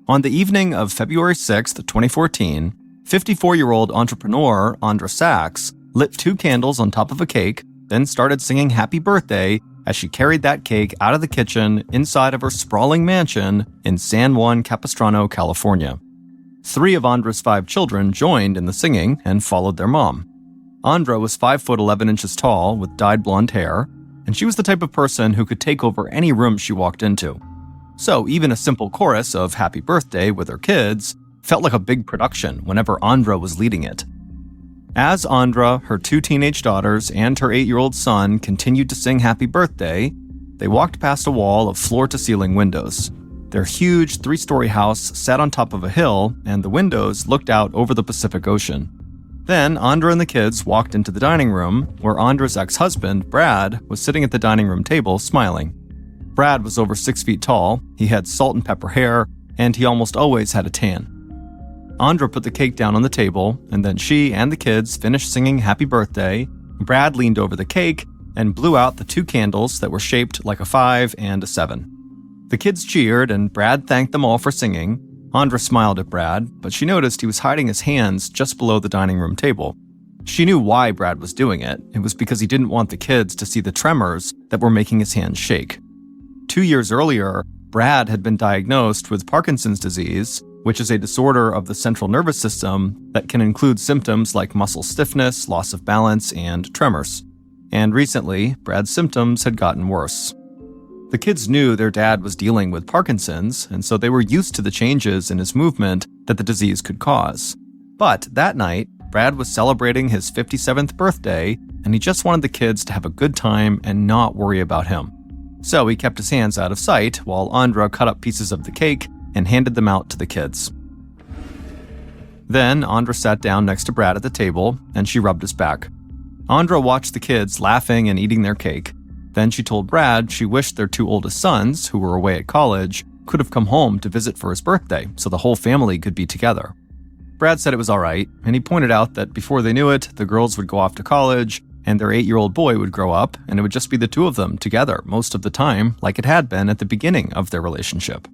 On the evening of February 6, 2014, 54-year-old entrepreneur Lexi Sachs lit 2 candles on top of a cake, then started singing Happy Birthday as she carried that cake out of the kitchen inside of her sprawling mansion in San Juan Capistrano, California. 3 of Andra's 5 children joined in the singing and followed their mom. Andra was 5 foot 11 inches tall with dyed blonde hair, and she was the type of person who could take over any room she walked into. So even a simple chorus of Happy Birthday with her kids felt like a big production whenever Andra was leading it. As Andra, her 2 teenage daughters, and her 8-year-old son continued to sing Happy Birthday, they walked past a wall of floor-to-ceiling windows. Their huge 3-story house sat on top of a hill, and the windows looked out over the Pacific Ocean. Then Andra and the kids walked into the dining room, where Andra's ex-husband, Brad, was sitting at the dining room table smiling. Brad was over 6 feet tall, he had salt and pepper hair, and he almost always had a tan. Andra put the cake down on the table, and then she and the kids finished singing Happy Birthday. Brad leaned over the cake and blew out the 2 candles that were shaped like a 5 and a 7. The kids cheered, and Brad thanked them all for singing. Andra smiled at Brad, but she noticed he was hiding his hands just below the dining room table. She knew why Brad was doing it. It was because he didn't want the kids to see the tremors that were making his hands shake. 2 years earlier, Brad had been diagnosed with Parkinson's disease, which is a disorder of the central nervous system that can include symptoms like muscle stiffness, loss of balance, and tremors. And recently, Brad's symptoms had gotten worse. The kids knew their dad was dealing with Parkinson's, and so they were used to the changes in his movement that the disease could cause. But that night, Brad was celebrating his 57th birthday, and he just wanted the kids to have a good time and not worry about him. So he kept his hands out of sight while Andra cut up pieces of the cake and handed them out to the kids. Then Andra sat down next to Brad at the table, and she rubbed his back. Andra watched the kids laughing and eating their cake. Then she told Brad she wished their 2 oldest sons, who were away at college, could have come home to visit for his birthday so the whole family could be together. Brad said it was all right, and he pointed out that before they knew it, the girls would go off to college, and their 8-year-old boy would grow up, and it would just be the 2 of them together most of the time, like it had been at the beginning of their relationship.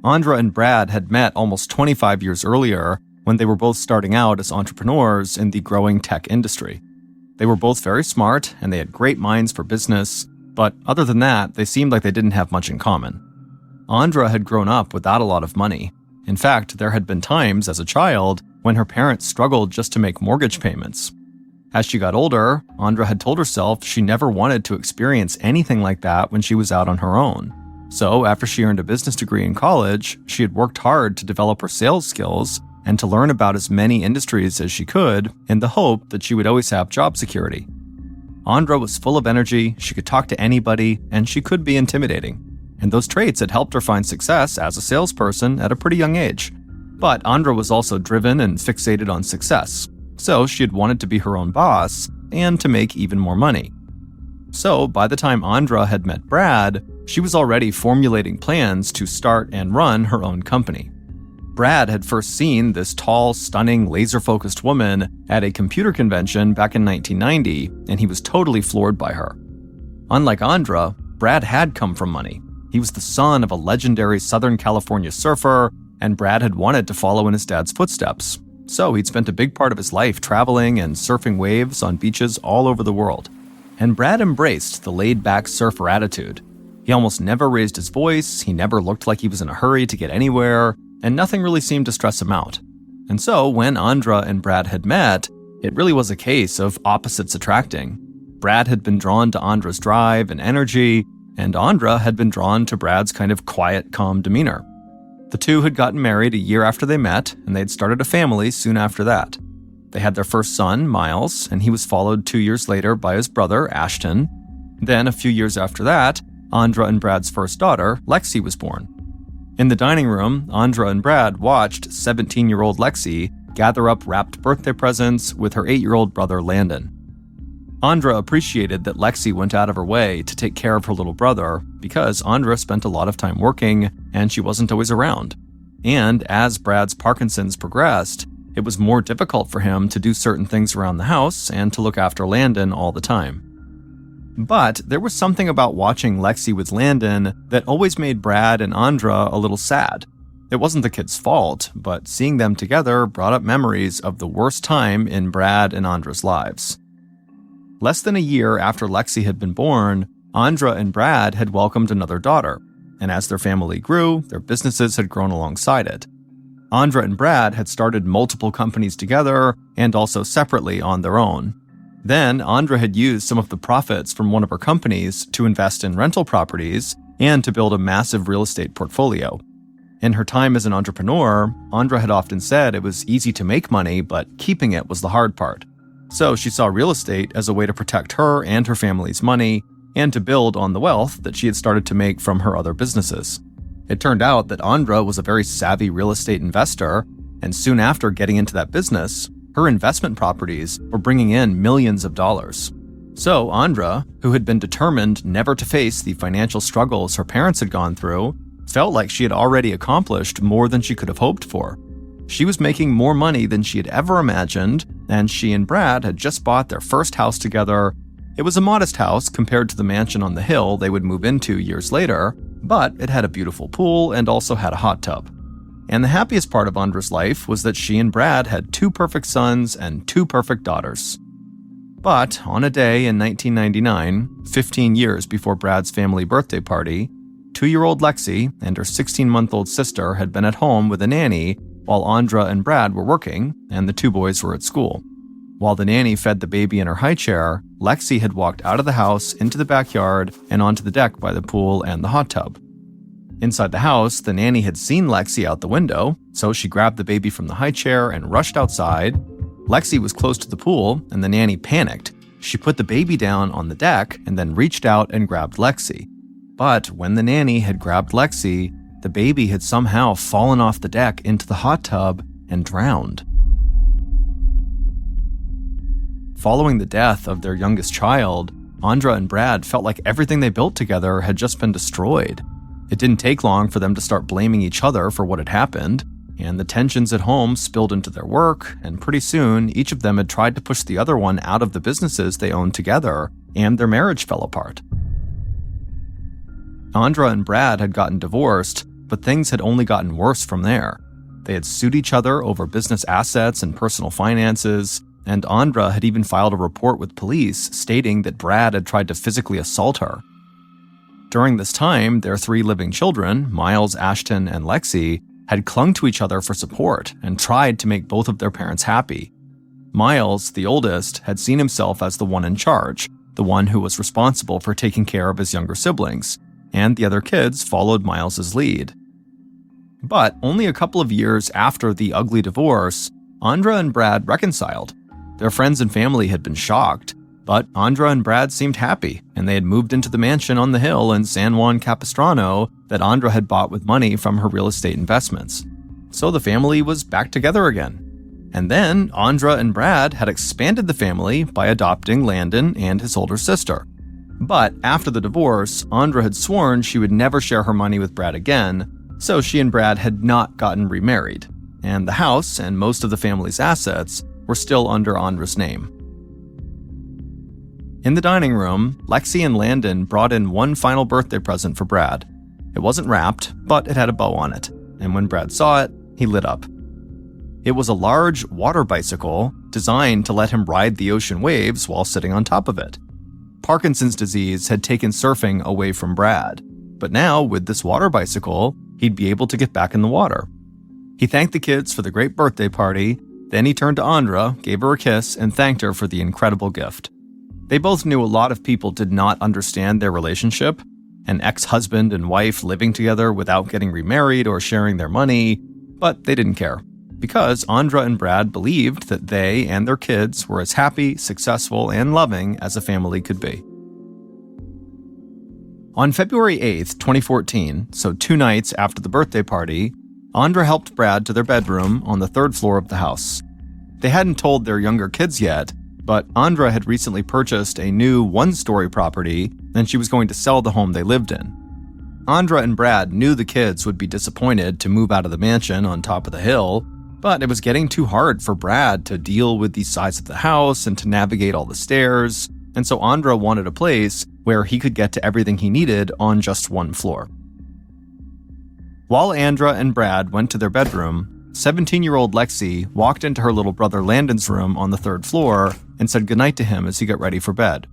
Andra and Brad had met almost 25 years earlier when they were both starting out as entrepreneurs in the growing tech industry. They were both very smart, and they had great minds for business, but other than that, they seemed like they didn't have much in common. Andra had grown up without a lot of money. In fact, there had been times as a child when her parents struggled just to make mortgage payments. As she got older, Andra had told herself she never wanted to experience anything like that when she was out on her own. So after she earned a business degree in college, she had worked hard to develop her sales skills and to learn about as many industries as she could in the hope that she would always have job security. Andra was full of energy, she could talk to anybody, and she could be intimidating. And those traits had helped her find success as a salesperson at a pretty young age. But Andra was also driven and fixated on success, so she had wanted to be her own boss and to make even more money. So by the time Andra had met Brad, she was already formulating plans to start and run her own company. Brad had first seen this tall, stunning, laser-focused woman at a computer convention back in 1990, and he was totally floored by her. Unlike Andra, Brad had come from money. He was the son of a legendary Southern California surfer, and Brad had wanted to follow in his dad's footsteps. So he'd spent a big part of his life traveling and surfing waves on beaches all over the world. And Brad embraced the laid-back surfer attitude. He almost never raised his voice, he never looked like he was in a hurry to get anywhere, and nothing really seemed to stress him out. And so when Andra and Brad had met, it really was a case of opposites attracting. Brad had been drawn to Andra's drive and energy, and Andra had been drawn to Brad's kind of quiet, calm demeanor. The 2 had gotten married a year after they met, and they'd started a family soon after that. They had their first son, Miles, and he was followed 2 years later by his brother, Ashton. Then, a few years after that, Andra and Brad's first daughter, Lexi, was born. In the dining room, Andra and Brad watched 17-year-old Lexi gather up wrapped birthday presents with her 8-year-old brother, Landon. Andra appreciated that Lexi went out of her way to take care of her little brother because Andra spent a lot of time working and she wasn't always around. And as Brad's Parkinson's progressed, it was more difficult for him to do certain things around the house and to look after Landon all the time. But there was something about watching Lexi with Landon that always made Brad and Andra a little sad. It wasn't the kids' fault, but seeing them together brought up memories of the worst time in Brad and Andra's lives. Less than a year after Lexi had been born, Andra and Brad had welcomed another daughter, and as their family grew, their businesses had grown alongside it. Andra and Brad had started multiple companies together and also separately on their own. Then, Andra had used some of the profits from one of her companies to invest in rental properties and to build a massive real estate portfolio. In her time as an entrepreneur, Andra had often said it was easy to make money, but keeping it was the hard part. So she saw real estate as a way to protect her and her family's money and to build on the wealth that she had started to make from her other businesses. It turned out that Andra was a very savvy real estate investor, and soon after getting into that business, her investment properties were bringing in millions of dollars. So Andra, who had been determined never to face the financial struggles her parents had gone through, felt like she had already accomplished more than she could have hoped for. She was making more money than she had ever imagined, and she and Brad had just bought their first house together. It was a modest house compared to the mansion on the hill they would move into years later, but it had a beautiful pool and also had a hot tub. And the happiest part of Andra's life was that she and Brad had 2 perfect sons and 2 perfect daughters. But on a day in 1999, 15 years before Brad's family birthday party, 2-year-old Lexi and her 16-month-old sister had been at home with a nanny while Andra and Brad were working and the 2 boys were at school. While the nanny fed the baby in her high chair, Lexi had walked out of the house into the backyard and onto the deck by the pool and the hot tub. Inside the house, the nanny had seen Lexi out the window, so she grabbed the baby from the high chair and rushed outside. Lexi was close to the pool, and the nanny panicked. She put the baby down on the deck and then reached out and grabbed Lexi. But when the nanny had grabbed Lexi, the baby had somehow fallen off the deck into the hot tub and drowned. Following the death of their youngest child, Andra and Brad felt like everything they built together had just been destroyed. It didn't take long for them to start blaming each other for what had happened, and the tensions at home spilled into their work, and pretty soon each of them had tried to push the other one out of the businesses they owned together, and their marriage fell apart. Andra and Brad had gotten divorced, but things had only gotten worse from there. They had sued each other over business assets and personal finances, and Andra had even filed a report with police stating that Brad had tried to physically assault her. During this time, their 3 living children, Miles, Ashton, and Lexi, had clung to each other for support and tried to make both of their parents happy. Miles, the oldest, had seen himself as the one in charge, the one who was responsible for taking care of his younger siblings, and the other kids followed Miles's lead. But only a couple of years after the ugly divorce, Andra and Brad reconciled. Their friends and family had been shocked, but Andra and Brad seemed happy, and they had moved into the mansion on the hill in San Juan Capistrano that Andra had bought with money from her real estate investments. So the family was back together again. And then Andra and Brad had expanded the family by adopting Landon and his older sister. But after the divorce, Andra had sworn she would never share her money with Brad again, so she and Brad had not gotten remarried, and the house and most of the family's assets were still under Andra's name. In the dining room, Lexi and Landon brought in one final birthday present for Brad. It wasn't wrapped, but it had a bow on it, and when Brad saw it, he lit up. It was a large water bicycle designed to let him ride the ocean waves while sitting on top of it. Parkinson's disease had taken surfing away from Brad, but now, with this water bicycle, he'd be able to get back in the water. He thanked the kids for the great birthday party, then he turned to Andra, gave her a kiss, and thanked her for the incredible gift. They both knew a lot of people did not understand their relationship, an ex-husband and wife living together without getting remarried or sharing their money, but they didn't care, because Andra and Brad believed that they and their kids were as happy, successful, and loving as a family could be. On February 8th, 2014, so 2 nights after the birthday party, Andra helped Brad to their bedroom on the 3rd floor of the house. They hadn't told their younger kids yet, but Andra had recently purchased a new 1-story property, and she was going to sell the home they lived in. Andra and Brad knew the kids would be disappointed to move out of the mansion on top of the hill, but it was getting too hard for Brad to deal with the size of the house and to navigate all the stairs, and so Andra wanted a place where he could get to everything he needed on just 1 floor. While Andra and Brad went to their bedroom, 17-year-old Lexi walked into her little brother Landon's room on the 3rd floor and said goodnight to him as he got ready for bed.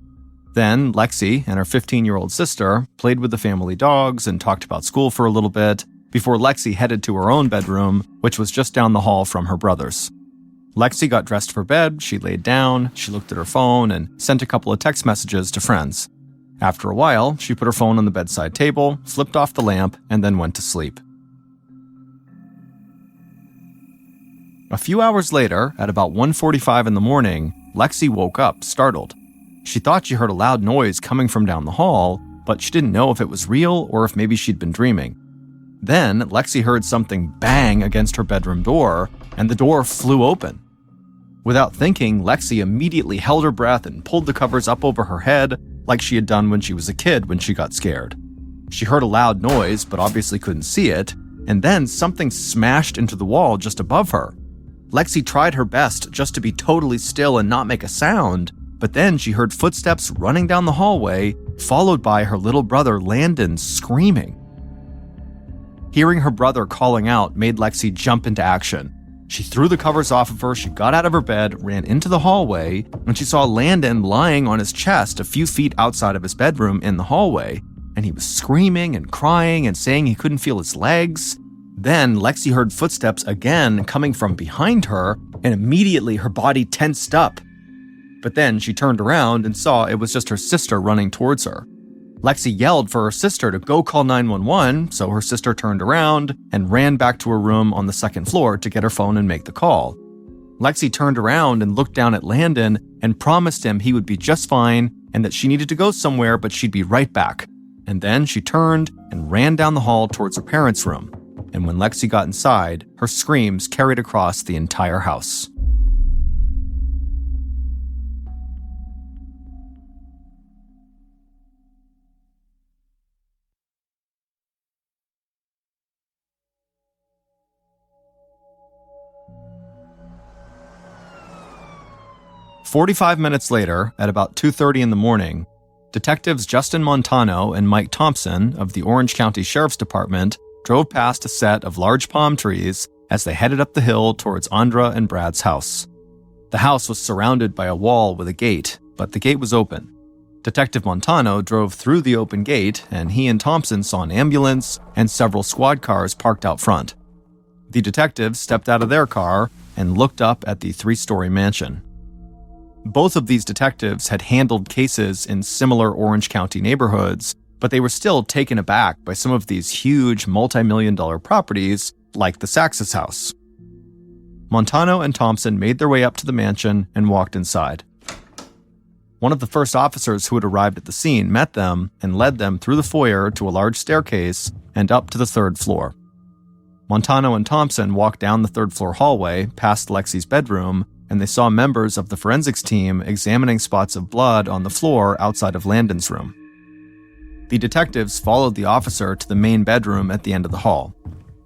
Then Lexi and her 15-year-old sister played with the family dogs and talked about school for a little bit before Lexi headed to her own bedroom, which was just down the hall from her brother's. Lexi got dressed for bed, she laid down, she looked at her phone, and sent a couple of text messages to friends. After a while, she put her phone on the bedside table, flipped off the lamp, and then went to sleep. A few hours later, at about 1:45 in the morning, Lexi woke up, startled. She thought she heard a loud noise coming from down the hall, but she didn't know if it was real or if maybe she'd been dreaming. Then, Lexi heard something bang against her bedroom door, and the door flew open. Without thinking, Lexi immediately held her breath and pulled the covers up over her head like she had done when she was a kid when she got scared. She heard a loud noise, but obviously couldn't see it, and then something smashed into the wall just above her. Lexi tried her best just to be totally still and not make a sound, but then she heard footsteps running down the hallway, followed by her little brother Landon screaming. Hearing her brother calling out made Lexi jump into action. She threw the covers off of her, she got out of her bed, ran into the hallway, when she saw Landon lying on his chest a few feet outside of his bedroom in the hallway, and he was screaming and crying and saying he couldn't feel his legs. Then Lexi heard footsteps again coming from behind her, and immediately her body tensed up. But then she turned around and saw it was just her sister running towards her. Lexi yelled for her sister to go call 911, so her sister turned around and ran back to her room on the 2nd floor to get her phone and make the call. Lexi turned around and looked down at Landon and promised him he would be just fine and that she needed to go somewhere but she'd be right back. And then she turned and ran down the hall towards her parents' room. And when Lexi got inside, her screams carried across the entire house. "45 minutes later, at about 2:30 in the morning, detectives Justin Montano and Mike Thompson of the Orange County Sheriff's Department drove past a set of large palm trees as they headed up the hill towards Andra and Brad's house. The house was surrounded by a wall with a gate, but the gate was open. Detective Montano drove through the open gate, and he and Thompson saw an ambulance and several squad cars parked out front. The detectives stepped out of their car and looked up at the 3-story mansion. Both of these detectives had handled cases in similar Orange County neighborhoods, but they were still taken aback by some of these huge multi-million-dollar properties like the Sachs' house. Montano and Thompson made their way up to the mansion and walked inside. One of the first officers who had arrived at the scene met them and led them through the foyer to a large staircase and up to the 3rd floor. Montano and Thompson walked down the 3rd floor hallway past Lexi's bedroom, and they saw members of the forensics team examining spots of blood on the floor outside of Landon's room. The detectives followed the officer to the main bedroom at the end of the hall.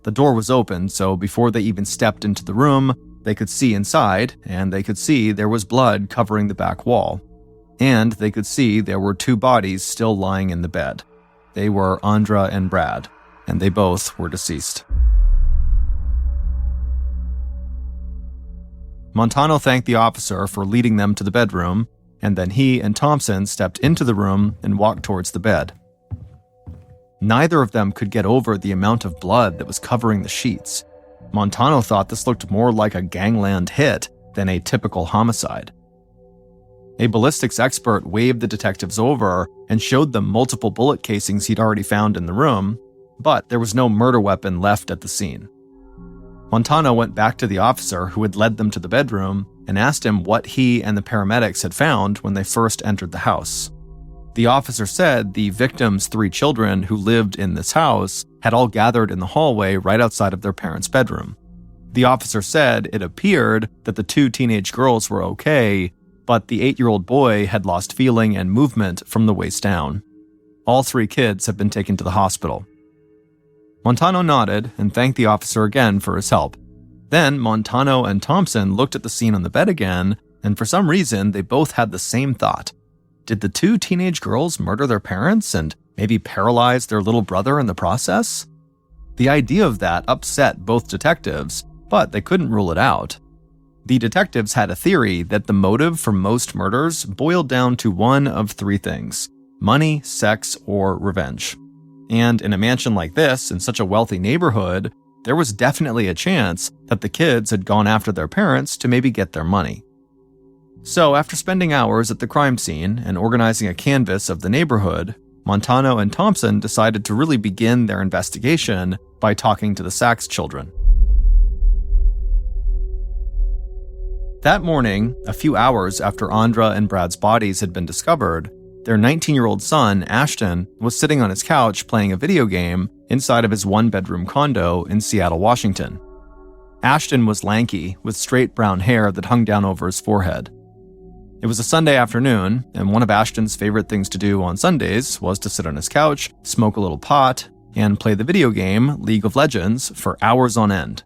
The door was open, so before they even stepped into the room, they could see inside, and they could see there was blood covering the back wall. And they could see there were 2 bodies still lying in the bed. They were Andra and Brad, and they both were deceased. Montano thanked the officer for leading them to the bedroom, and then he and Thompson stepped into the room and walked towards the bed. Neither of them could get over the amount of blood that was covering the sheets. Montano thought this looked more like a gangland hit than a typical homicide. A ballistics expert waved the detectives over and showed them multiple bullet casings he'd already found in the room, but there was no murder weapon left at the scene. Montano went back to the officer who had led them to the bedroom and asked him what he and the paramedics had found when they first entered the house. The officer said the victims' 3 children who lived in this house had all gathered in the hallway right outside of their parents' bedroom. The officer said it appeared that the 2 teenage girls were okay, but the 8-year-old boy had lost feeling and movement from the waist down. All 3 kids have been taken to the hospital. Montano nodded and thanked the officer again for his help. Then Montano and Thompson looked at the scene on the bed again, and for some reason they both had the same thought. Did the 2 teenage girls murder their parents and maybe paralyze their little brother in the process? The idea of that upset both detectives, but they couldn't rule it out. The detectives had a theory that the motive for most murders boiled down to one of three things: money, sex, or revenge. And in a mansion like this, in such a wealthy neighborhood, there was definitely a chance that the kids had gone after their parents to maybe get their money. So after spending hours at the crime scene and organizing a canvass of the neighborhood, Montano and Thompson decided to really begin their investigation by talking to the Sachs children. That morning, a few hours after Andra and Brad's bodies had been discovered, their 19-year-old son, Ashton, was sitting on his couch playing a video game inside of his one-bedroom condo in Seattle, Washington. Ashton was lanky, with straight brown hair that hung down over his forehead. It was a Sunday afternoon, and one of Ashton's favorite things to do on Sundays was to sit on his couch, smoke a little pot, and play the video game League of Legends for hours on end.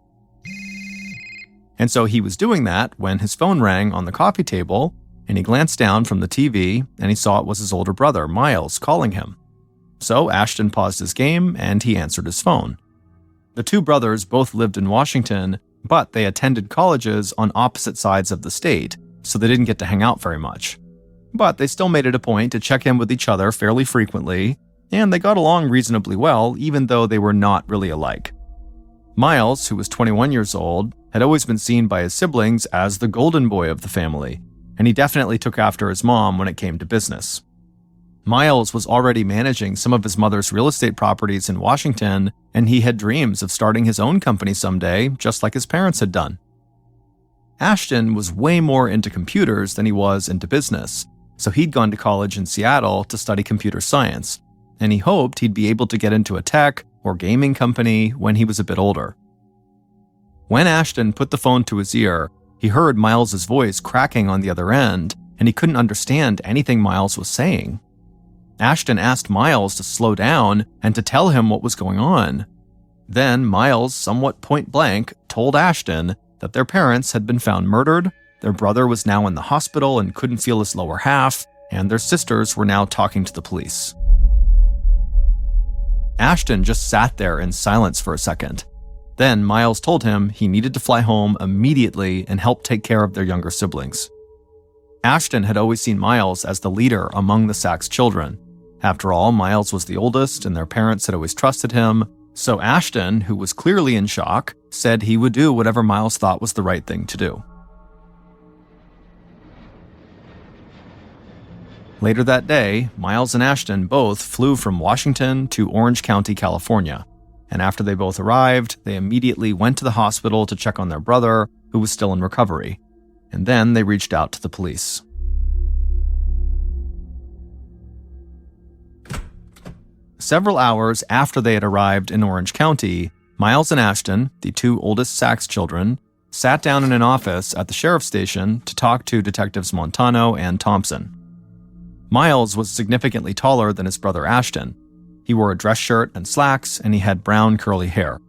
And so he was doing that when his phone rang on the coffee table, and he glanced down from the TV and he saw it was his older brother, Miles, calling him. So Ashton paused his game and he answered his phone. The two brothers both lived in Washington, but they attended colleges on opposite sides of the state, so they didn't get to hang out very much. But they still made it a point to check in with each other fairly frequently, and they got along reasonably well, even though they were not really alike. Miles, who was 21 years old, had always been seen by his siblings as the golden boy of the family, and he definitely took after his mom when it came to business. Miles was already managing some of his mother's real estate properties in Washington, and he had dreams of starting his own company someday, just like his parents had done. Ashton was way more into computers than he was into business, so he'd gone to college in Seattle to study computer science, and he hoped he'd be able to get into a tech or gaming company when he was a bit older. When Ashton put the phone to his ear, he heard Miles's voice cracking on the other end, and he couldn't understand anything Miles was saying. Ashton asked Miles to slow down and to tell him what was going on. Then Miles, somewhat point blank, told Ashton that their parents had been found murdered, their brother was now in the hospital and couldn't feel his lower half, and their sisters were now talking to the police. Ashton just sat there in silence for a second. Then Miles told him he needed to fly home immediately and help take care of their younger siblings. Ashton had always seen Miles as the leader among the Sachs children. After all, Miles was the oldest and their parents had always trusted him, so Ashton, who was clearly in shock, said he would do whatever Miles thought was the right thing to do. Later that day, Miles and Ashton both flew from Washington to Orange County, California, and after they both arrived, they immediately went to the hospital to check on their brother, who was still in recovery, and then they reached out to the police. Several hours after they had arrived in Orange County, Miles and Ashton, the two oldest Sachs children, sat down in an office at the sheriff's station to talk to Detectives Montano and Thompson. Miles was significantly taller than his brother Ashton. He wore a dress shirt and slacks, and he had brown curly hair.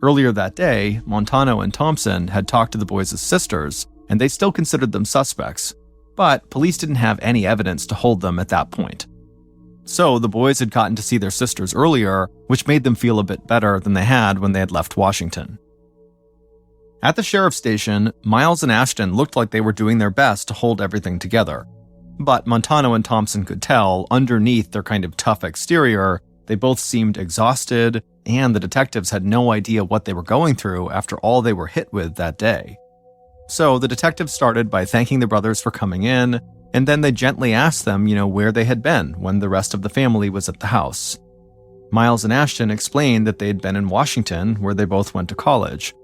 Earlier that day, Montano and Thompson had talked to the boys' sisters, and they still considered them suspects, but police didn't have any evidence to hold them at that point. So the boys had gotten to see their sisters earlier, which made them feel a bit better than they had when they had left Washington. At the sheriff's station, Miles and Ashton looked like they were doing their best to hold everything together. But Montano and Thompson could tell, underneath their kind of tough exterior, they both seemed exhausted, and the detectives had no idea what they were going through after all they were hit with that day. So the detectives started by thanking the brothers for coming in, and then they gently asked them, where they had been when the rest of the family was at the house. Miles and Ashton explained that they had been in Washington, where they both went to college.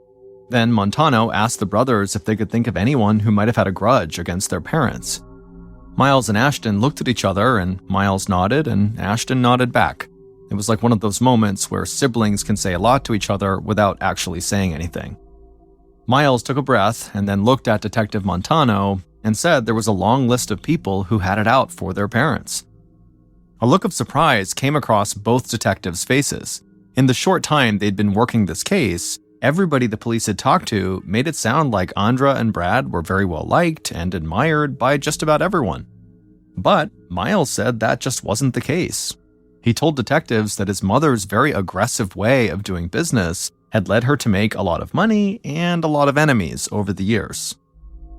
Then Montano asked the brothers if they could think of anyone who might have had a grudge against their parents. Miles and Ashton looked at each other, and Miles nodded, and Ashton nodded back. It was like one of those moments where siblings can say a lot to each other without actually saying anything. Miles took a breath and then looked at Detective Montano and said there was a long list of people who had it out for their parents. A look of surprise came across both detectives' faces. In the short time they'd been working this case, everybody the police had talked to made it sound like Andra and Brad were very well liked and admired by just about everyone. But Miles said that just wasn't the case. He told detectives that his mother's very aggressive way of doing business had led her to make a lot of money and a lot of enemies over the years.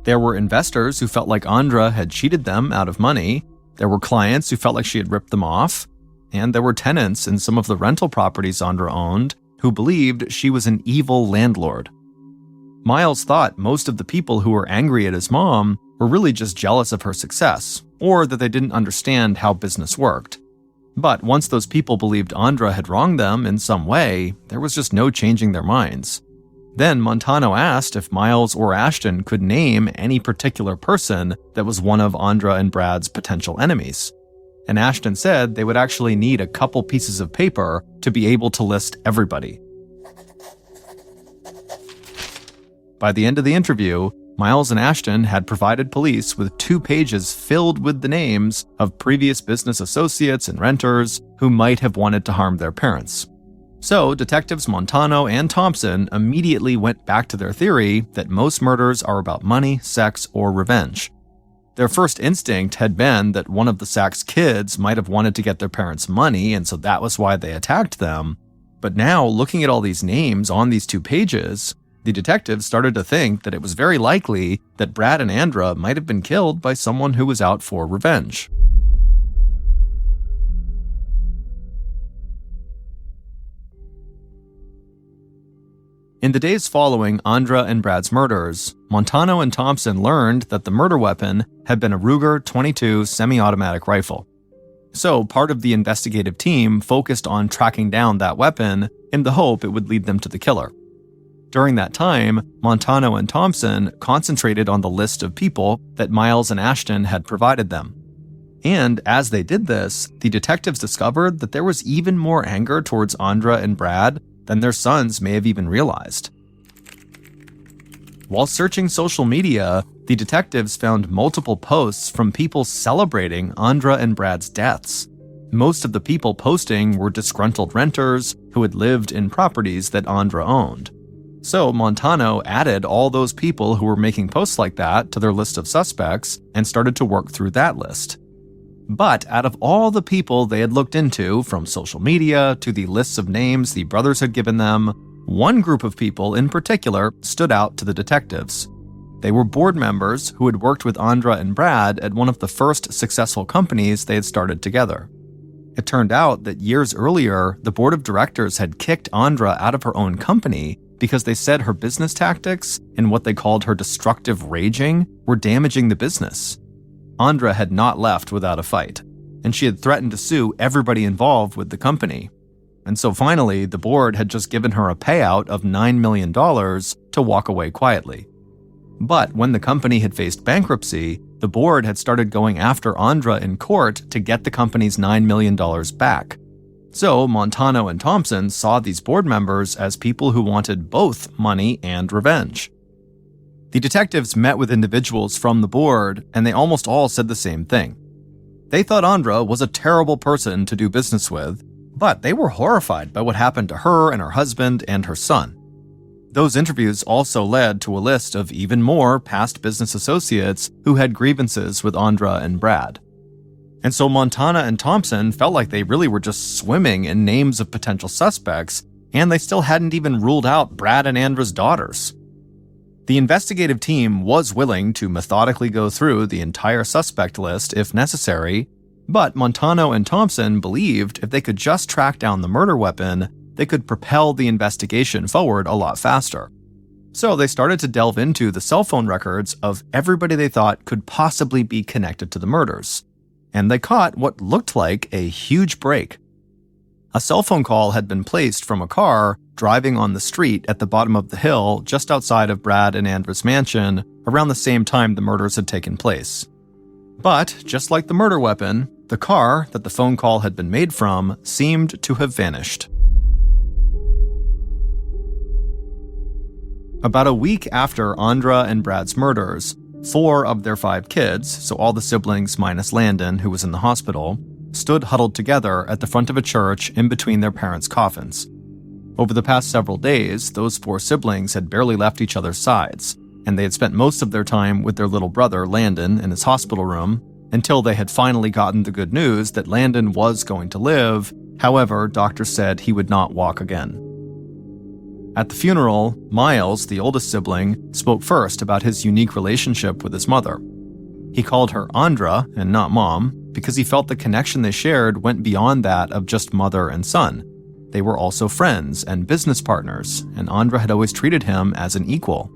There were investors who felt like Andra had cheated them out of money, there were clients who felt like she had ripped them off, and there were tenants in some of the rental properties Andra owned who believed she was an evil landlord. Miles thought most of the people who were angry at his mom were really just jealous of her success, or that they didn't understand how business worked. But once those people believed Andra had wronged them in some way, there was just no changing their minds. Then Montano asked if Miles or Ashton could name any particular person that was one of Andra and Brad's potential enemies. And Ashton said they would actually need a couple pieces of paper to be able to list everybody. By the end of the interview, Miles and Ashton had provided police with 2 pages filled with the names of previous business associates and renters who might have wanted to harm their parents. So, detectives Montano and Thompson immediately went back to their theory that most murders are about money, sex, or revenge. Their first instinct had been that one of the Sachs kids might have wanted to get their parents money, and so that was why they attacked them. But now, looking at all these names on these 2 pages, the detectives started to think that it was very likely that Brad and Andra might have been killed by someone who was out for revenge. In the days following Andra and Brad's murders, Montano and Thompson learned that the murder weapon had been a Ruger .22 semi-automatic rifle. So part of the investigative team focused on tracking down that weapon in the hope it would lead them to the killer. During that time, Montano and Thompson concentrated on the list of people that Miles and Ashton had provided them. And as they did this, the detectives discovered that there was even more anger towards Andra and Brad than their sons may have even realized. While searching social media, the detectives found multiple posts from people celebrating Andra and Brad's deaths. Most of the people posting were disgruntled renters who had lived in properties that Andra owned. So Montano added all those people who were making posts like that to their list of suspects and started to work through that list. But out of all the people they had looked into, from social media to the lists of names the brothers had given them, one group of people in particular stood out to the detectives. They were board members who had worked with Andra and Brad at one of the first successful companies they had started together. It turned out that years earlier, the board of directors had kicked Andra out of her own company because they said her business tactics and what they called her destructive raging were damaging the business. Andra had not left without a fight, and she had threatened to sue everybody involved with the company. And so finally, the board had just given her a payout of $9 million to walk away quietly. But when the company had faced bankruptcy, the board had started going after Andra in court to get the company's $9 million back. So Montano and Thompson saw these board members as people who wanted both money and revenge. The detectives met with individuals from the board, and they almost all said the same thing. They thought Andra was a terrible person to do business with, but they were horrified by what happened to her and her husband and her son. Those interviews also led to a list of even more past business associates who had grievances with Andra and Brad. And so Montano and Thompson felt like they really were just swimming in names of potential suspects, and they still hadn't even ruled out Brad and Andra's daughters. The investigative team was willing to methodically go through the entire suspect list if necessary, but Montano and Thompson believed if they could just track down the murder weapon, they could propel the investigation forward a lot faster. So they started to delve into the cell phone records of everybody they thought could possibly be connected to the murders. And they caught what looked like a huge break. A cell phone call had been placed from a car driving on the street at the bottom of the hill just outside of Brad and Andra's mansion around the same time the murders had taken place. But, just like the murder weapon, the car that the phone call had been made from seemed to have vanished. About a week after Andra and Brad's murders, 4 of their 5 kids, so all the siblings minus Landon, who was in the hospital, stood huddled together at the front of a church in between their parents' coffins. Over the past several days, those 4 siblings had barely left each other's sides, and they had spent most of their time with their little brother, Landon, in his hospital room, until they had finally gotten the good news that Landon was going to live. However, doctors said he would not walk again. At the funeral, Miles, the oldest sibling, spoke first about his unique relationship with his mother. He called her Andra and not Mom because he felt the connection they shared went beyond that of just mother and son. They were also friends and business partners, and Andra had always treated him as an equal.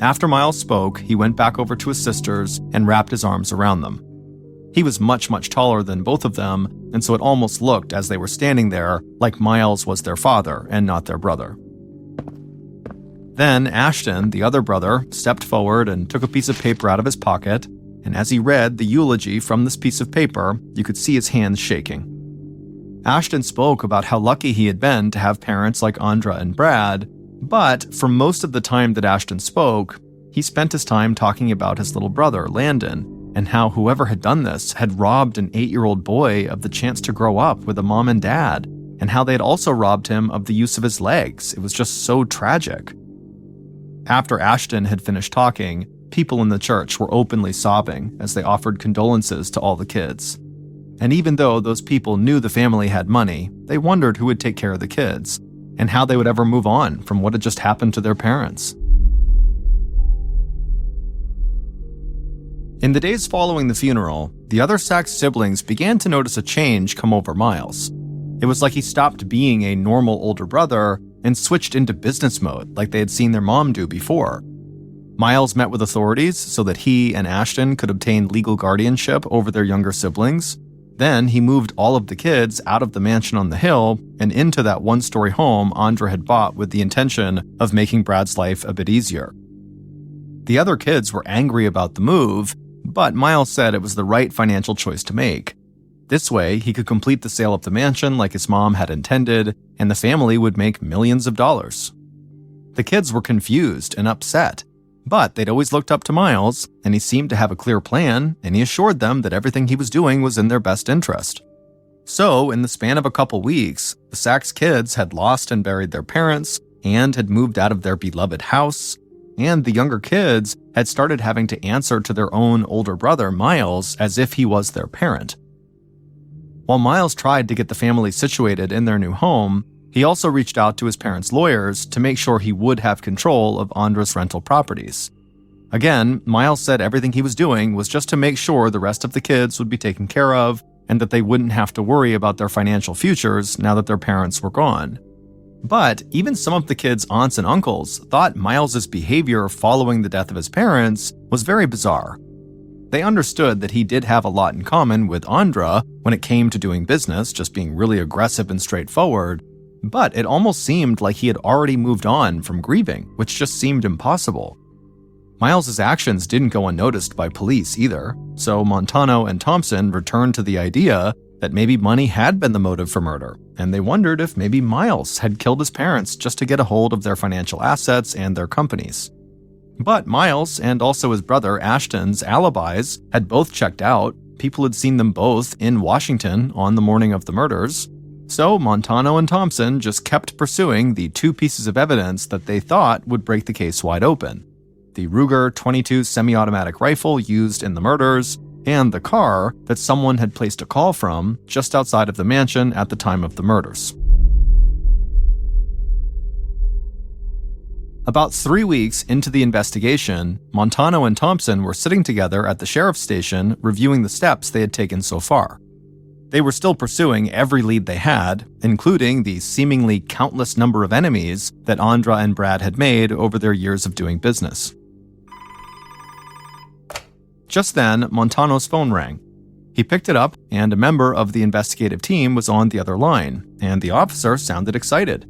After Miles spoke, he went back over to his sisters and wrapped his arms around them. He was much, much taller than both of them, and so it almost looked, as they were standing there, like Miles was their father and not their brother. Then Ashton, the other brother, stepped forward and took a piece of paper out of his pocket, and as he read the eulogy from this piece of paper, you could see his hands shaking. Ashton spoke about how lucky he had been to have parents like Andra and Brad, but for most of the time that Ashton spoke, he spent his time talking about his little brother, Landon, and how whoever had done this had robbed an 8-year-old boy of the chance to grow up with a mom and dad, and how they had also robbed him of the use of his legs. It was just so tragic. After Ashton had finished talking, people in the church were openly sobbing as they offered condolences to all the kids. And even though those people knew the family had money, they wondered who would take care of the kids, and how they would ever move on from what had just happened to their parents. In the days following the funeral, the other Sachs siblings began to notice a change come over Miles. It was like he stopped being a normal older brother and switched into business mode like they had seen their mom do before. Miles met with authorities so that he and Ashton could obtain legal guardianship over their younger siblings. Then he moved all of the kids out of the mansion on the hill and into that one-story home Andra had bought with the intention of making Brad's life a bit easier. The other kids were angry about the move, but Miles said it was the right financial choice to make. This way, he could complete the sale of the mansion like his mom had intended, and the family would make millions of dollars. The kids were confused and upset, but they'd always looked up to Miles, and he seemed to have a clear plan, and he assured them that everything he was doing was in their best interest. So, in the span of a couple weeks, the Sachs kids had lost and buried their parents, and had moved out of their beloved house, and the younger kids had started having to answer to their own older brother, Miles, as if he was their parent. While Miles tried to get the family situated in their new home, he also reached out to his parents' lawyers to make sure he would have control of Andra's rental properties. Again, Miles said everything he was doing was just to make sure the rest of the kids would be taken care of and that they wouldn't have to worry about their financial futures now that their parents were gone. But even some of the kids' aunts and uncles thought Miles's behavior following the death of his parents was very bizarre. They understood that he did have a lot in common with Andra when it came to doing business, just being really aggressive and straightforward, but it almost seemed like he had already moved on from grieving, which just seemed impossible. Miles's actions didn't go unnoticed by police either, so Montano and Thompson returned to the idea that maybe money had been the motive for murder, and they wondered if maybe Miles had killed his parents just to get a hold of their financial assets and their companies. But Miles, and also his brother Ashton's alibis, had both checked out. People had seen them both in Washington on the morning of the murders. So Montano and Thompson just kept pursuing the two pieces of evidence that they thought would break the case wide open: the Ruger .22 semi-automatic rifle used in the murders, and the car that someone had placed a call from just outside of the mansion at the time of the murders. About 3 weeks into the investigation, Montano and Thompson were sitting together at the sheriff's station reviewing the steps they had taken so far. They were still pursuing every lead they had, including the seemingly countless number of enemies that Andra and Brad had made over their years of doing business. Just then, Montano's phone rang. He picked it up, and a member of the investigative team was on the other line, and the officer sounded excited.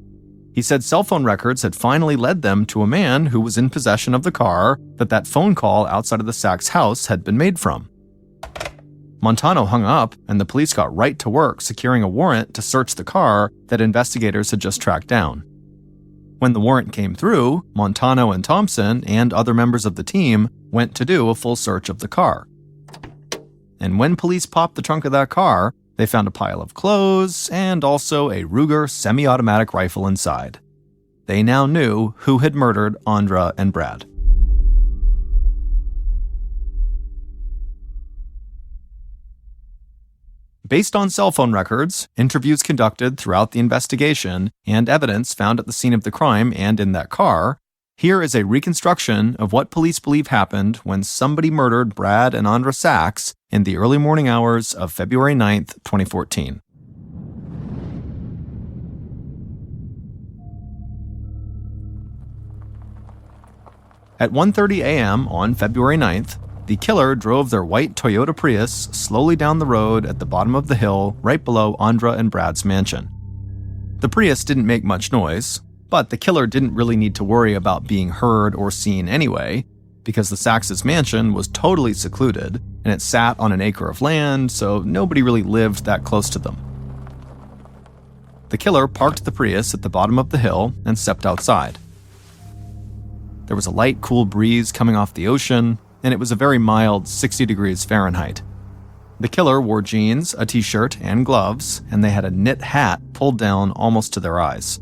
He said cell phone records had finally led them to a man who was in possession of the car that phone call outside of the Sachs house had been made from. Montano hung up, and the police got right to work securing a warrant to search the car that investigators had just tracked down. When the warrant came through, Montano and Thompson and other members of the team went to do a full search of the car. And when police popped the trunk of that car, they found a pile of clothes and also a Ruger semi-automatic rifle inside. They now knew who had murdered Andra and Brad. Based on cell phone records, interviews conducted throughout the investigation, and evidence found at the scene of the crime and in that car, here is a reconstruction of what police believe happened when somebody murdered Brad and Andra Sachs in the early morning hours of February 9th, 2014. At 1:30 a.m. on February 9th, the killer drove their white Toyota Prius slowly down the road at the bottom of the hill right below Andra and Brad's mansion. The Prius didn't make much noise, but the killer didn't really need to worry about being heard or seen anyway, because the Sachs' mansion was totally secluded and it sat on an acre of land, so nobody really lived that close to them. The killer parked the Prius at the bottom of the hill and stepped outside. There was a light, cool breeze coming off the ocean, and it was a very mild 60 degrees Fahrenheit. The killer wore jeans, a t-shirt, and gloves, and they had a knit hat pulled down almost to their eyes.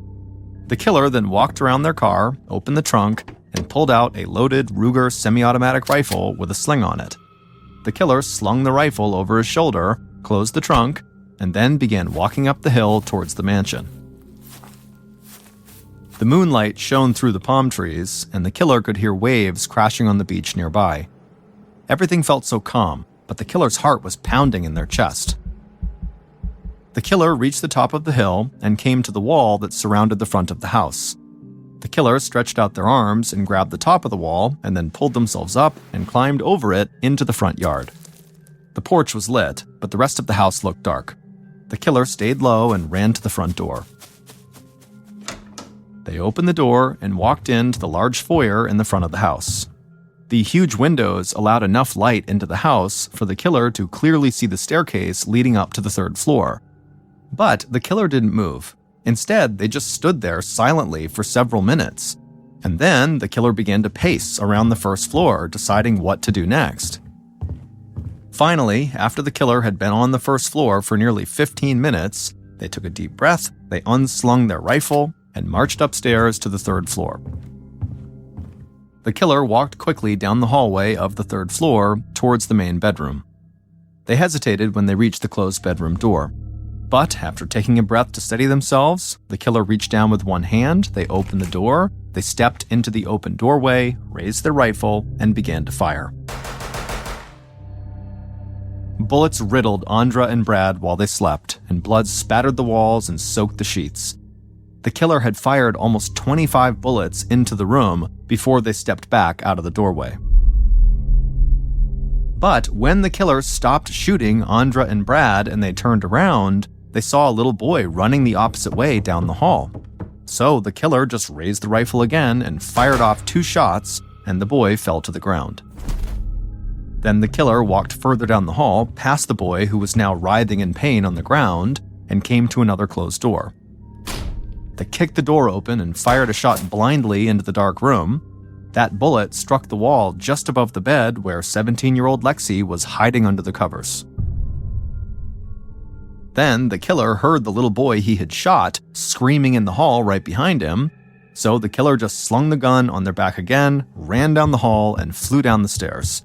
The killer then walked around their car, opened the trunk, and pulled out a loaded Ruger semi-automatic rifle with a sling on it. The killer slung the rifle over his shoulder, closed the trunk, and then began walking up the hill towards the mansion. The moonlight shone through the palm trees, and the killer could hear waves crashing on the beach nearby. Everything felt so calm, but the killer's heart was pounding in their chest. The killer reached the top of the hill and came to the wall that surrounded the front of the house. The killer stretched out their arms and grabbed the top of the wall and then pulled themselves up and climbed over it into the front yard. The porch was lit, but the rest of the house looked dark. The killer stayed low and ran to the front door. They opened the door and walked into the large foyer in the front of the house. The huge windows allowed enough light into the house for the killer to clearly see the staircase leading up to the third floor. But the killer didn't move. Instead, they just stood there silently for several minutes. And then the killer began to pace around the first floor, deciding what to do next. Finally, after the killer had been on the first floor for nearly 15 minutes, they took a deep breath, they unslung their rifle, and marched upstairs to the third floor. The killer walked quickly down the hallway of the third floor towards the main bedroom. They hesitated when they reached the closed bedroom door. But after taking a breath to steady themselves, the killer reached down with one hand, they opened the door, they stepped into the open doorway, raised their rifle, and began to fire. Bullets riddled Andra and Brad while they slept, and blood spattered the walls and soaked the sheets. The killer had fired almost 25 bullets into the room before they stepped back out of the doorway. But when the killer stopped shooting Andra and Brad and they turned around, they saw a little boy running the opposite way down the hall. So the killer just raised the rifle again and fired off 2 shots, and the boy fell to the ground. Then the killer walked further down the hall past the boy, who was now writhing in pain on the ground, and came to another closed door. They kicked the door open and fired a shot blindly into the dark room. That bullet struck the wall just above the bed where 17-year-old Lexi was hiding under the covers. Then the killer heard the little boy he had shot screaming in the hall right behind him, so the killer just slung the gun on their back again, ran down the hall, and flew down the stairs.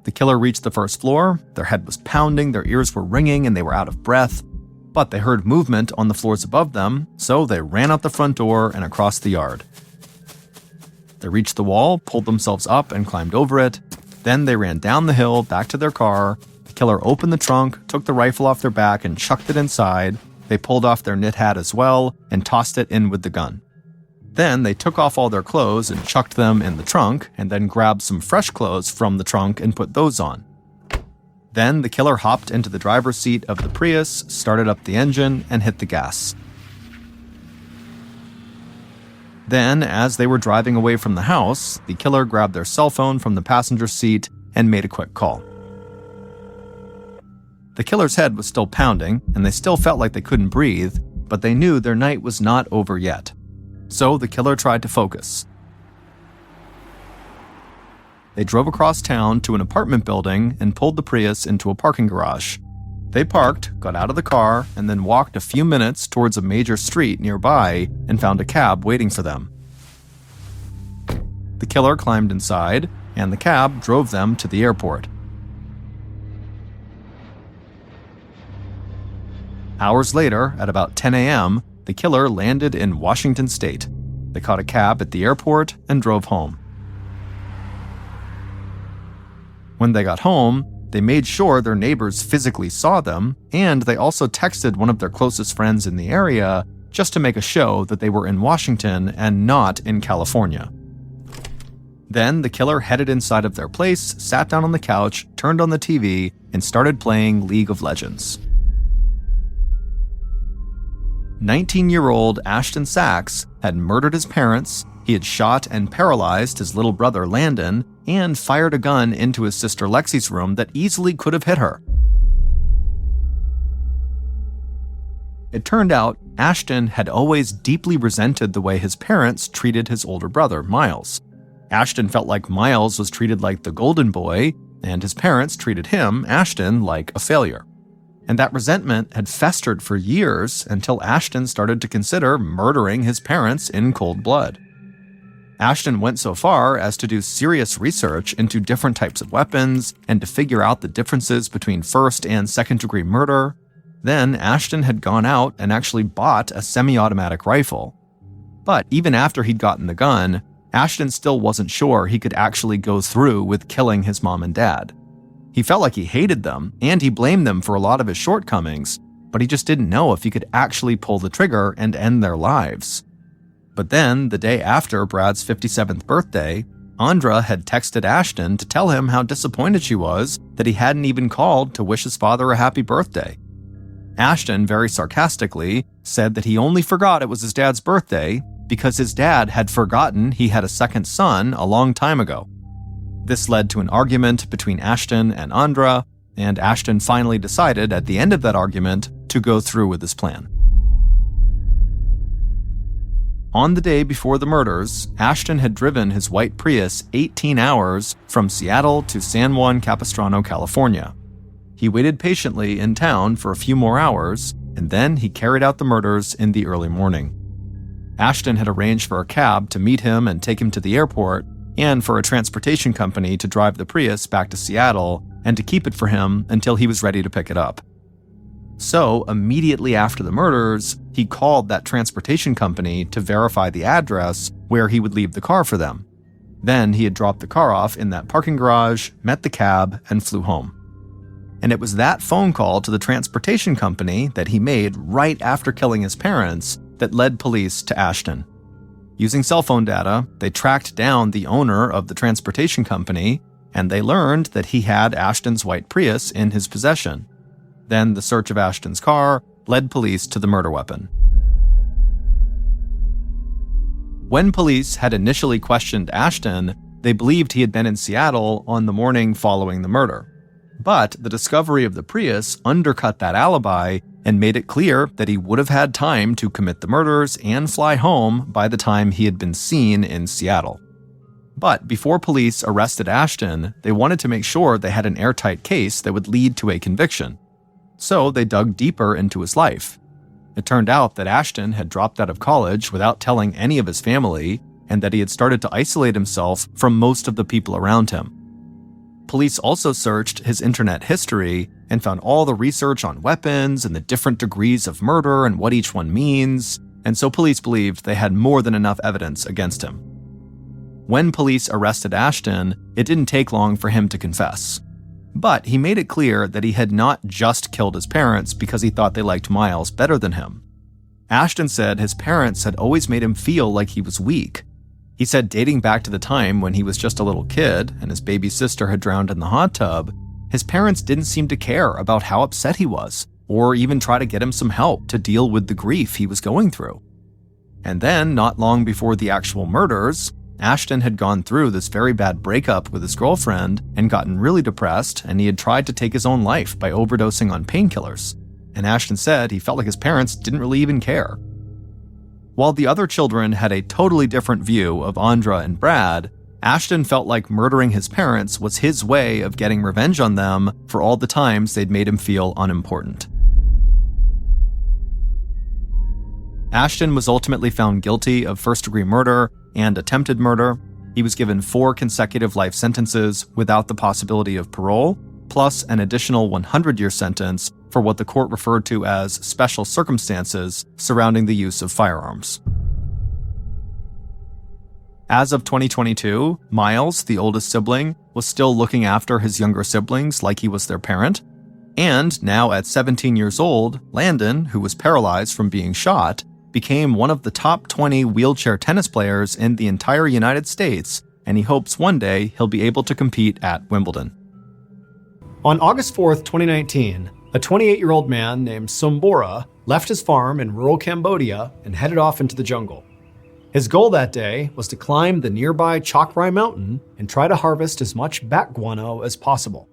The killer reached the first floor, their head was pounding, their ears were ringing, and they were out of breath. But they heard movement on the floors above them, so they ran out the front door and across the yard. They reached the wall, pulled themselves up, and climbed over it. Then they ran down the hill back to their car. The killer opened the trunk, took the rifle off their back, and chucked it inside. They pulled off their knit hat as well and tossed it in with the gun. Then they took off all their clothes and chucked them in the trunk, and then grabbed some fresh clothes from the trunk and put those on. Then the killer hopped into the driver's seat of the Prius, started up the engine, and hit the gas. Then, as they were driving away from the house, the killer grabbed their cell phone from the passenger seat and made a quick call. The killer's head was still pounding, and they still felt like they couldn't breathe, but they knew their night was not over yet. So the killer tried to focus. They drove across town to an apartment building and pulled the Prius into a parking garage. They parked, got out of the car, and then walked a few minutes towards a major street nearby and found a cab waiting for them. The killer climbed inside, and the cab drove them to the airport. Hours later, at about 10 a.m., the killer landed in Washington state. They caught a cab at the airport and drove home. When they got home, they made sure their neighbors physically saw them, and they also texted one of their closest friends in the area just to make a show that they were in Washington and not in California. Then the killer headed inside of their place, sat down on the couch, turned on the TV, and started playing League of Legends. 19-year-old Ashton Sachs had murdered his parents, he had shot and paralyzed his little brother Landon, and fired a gun into his sister Lexi's room that easily could have hit her. It turned out Ashton had always deeply resented the way his parents treated his older brother, Miles. Ashton felt like Miles was treated like the golden boy, and his parents treated him, Ashton, like a failure. And that resentment had festered for years until Ashton started to consider murdering his parents in cold blood. Ashton went so far as to do serious research into different types of weapons and to figure out the differences between first and second-degree murder. Then Ashton had gone out and actually bought a semi-automatic rifle. But even after he'd gotten the gun, Ashton still wasn't sure he could actually go through with killing his mom and dad. He felt like he hated them, and he blamed them for a lot of his shortcomings, but he just didn't know if he could actually pull the trigger and end their lives. But then, the day after Brad's 57th birthday, Andra had texted Ashton to tell him how disappointed she was that he hadn't even called to wish his father a happy birthday. Ashton, very sarcastically, said that he only forgot it was his dad's birthday because his dad had forgotten he had a second son a long time ago. This led to an argument between Ashton and Andra, and Ashton finally decided at the end of that argument to go through with his plan. On the day before the murders, Ashton had driven his white Prius 18 hours from Seattle to San Juan Capistrano, California. He waited patiently in town for a few more hours, and then he carried out the murders in the early morning. Ashton had arranged for a cab to meet him and take him to the airport, and for a transportation company to drive the Prius back to Seattle and to keep it for him until he was ready to pick it up. So, immediately after the murders, he called that transportation company to verify the address where he would leave the car for them. Then he had dropped the car off in that parking garage, met the cab, and flew home. And it was that phone call to the transportation company that he made right after killing his parents that led police to Ashton. Using cell phone data, they tracked down the owner of the transportation company, and they learned that he had Ashton's white Prius in his possession. Then the search of Ashton's car led police to the murder weapon. When police had initially questioned Ashton, they believed he had been in Seattle on the morning following the murder. But the discovery of the Prius undercut that alibi and made it clear that he would have had time to commit the murders and fly home by the time he had been seen in Seattle. But before police arrested Ashton, they wanted to make sure they had an airtight case that would lead to a conviction. So they dug deeper into his life. It turned out that Ashton had dropped out of college without telling any of his family, and that he had started to isolate himself from most of the people around him. Police also searched his internet history and found all the research on weapons and the different degrees of murder and what each one means, and so police believed they had more than enough evidence against him. When police arrested Ashton, it didn't take long for him to confess. But he made it clear that he had not just killed his parents because he thought they liked Miles better than him. Ashton said his parents had always made him feel like he was weak. He said dating back to the time when he was just a little kid and his baby sister had drowned in the hot tub, his parents didn't seem to care about how upset he was, or even try to get him some help to deal with the grief he was going through. And then, not long before the actual murders, Ashton had gone through this very bad breakup with his girlfriend and gotten really depressed, and he had tried to take his own life by overdosing on painkillers. And Ashton said he felt like his parents didn't really even care. While the other children had a totally different view of Andra and Brad, Ashton felt like murdering his parents was his way of getting revenge on them for all the times they'd made him feel unimportant. Ashton was ultimately found guilty of first-degree murder and attempted murder. He was given 4 consecutive life sentences without the possibility of parole, plus an additional 100-year sentence for what the court referred to as special circumstances surrounding the use of firearms. As of 2022, Miles, the oldest sibling, was still looking after his younger siblings like he was their parent. And now at 17 years old, Landon, who was paralyzed from being shot, became one of the top 20 wheelchair tennis players in the entire United States, and he hopes one day he'll be able to compete at Wimbledon. On August 4th, 2019, a 28-year-old man named Sombora left his farm in rural Cambodia and headed off into the jungle. His goal that day was to climb the nearby Chakrai Mountain and try to harvest as much bat guano as possible.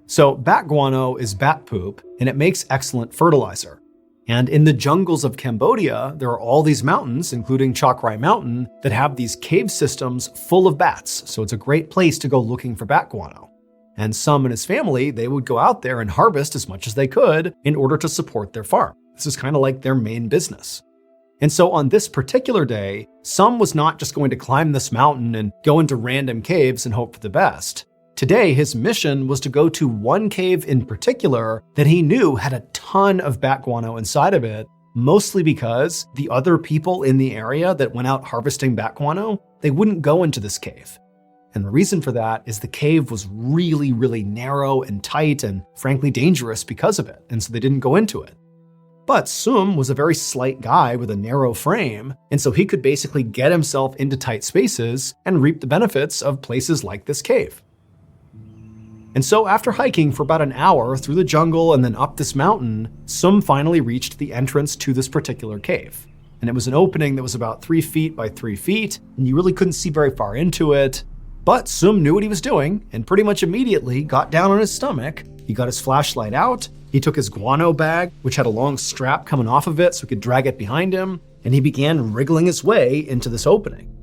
So bat guano is bat poop, and it makes excellent fertilizer. And in the jungles of Cambodia, there are all these mountains, including Chakrai Mountain, that have these cave systems full of bats, so it's a great place to go looking for bat guano. And Sum and his family, they would go out there and harvest as much as they could in order to support their farm. This is kind of like their main business. And so on this particular day, Sum was not just going to climb this mountain and go into random caves and hope for the best. Today, his mission was to go to one cave in particular that he knew had a ton of bat guano inside of it, mostly because the other people in the area that went out harvesting bat guano, they wouldn't go into this cave. And the reason for that is the cave was really, really narrow and tight and frankly dangerous because of it, and so they didn't go into it. But Sum was a very slight guy with a narrow frame, and so he could basically get himself into tight spaces and reap the benefits of places like this cave. And so after hiking for about an hour through the jungle and then up this mountain, Sum finally reached the entrance to this particular cave. And it was an opening that was about 3 feet by 3 feet, and you really couldn't see very far into it. But Sum knew what he was doing, and pretty much immediately got down on his stomach. He got his flashlight out, he took his guano bag, which had a long strap coming off of it so he could drag it behind him, and he began wriggling his way into this opening.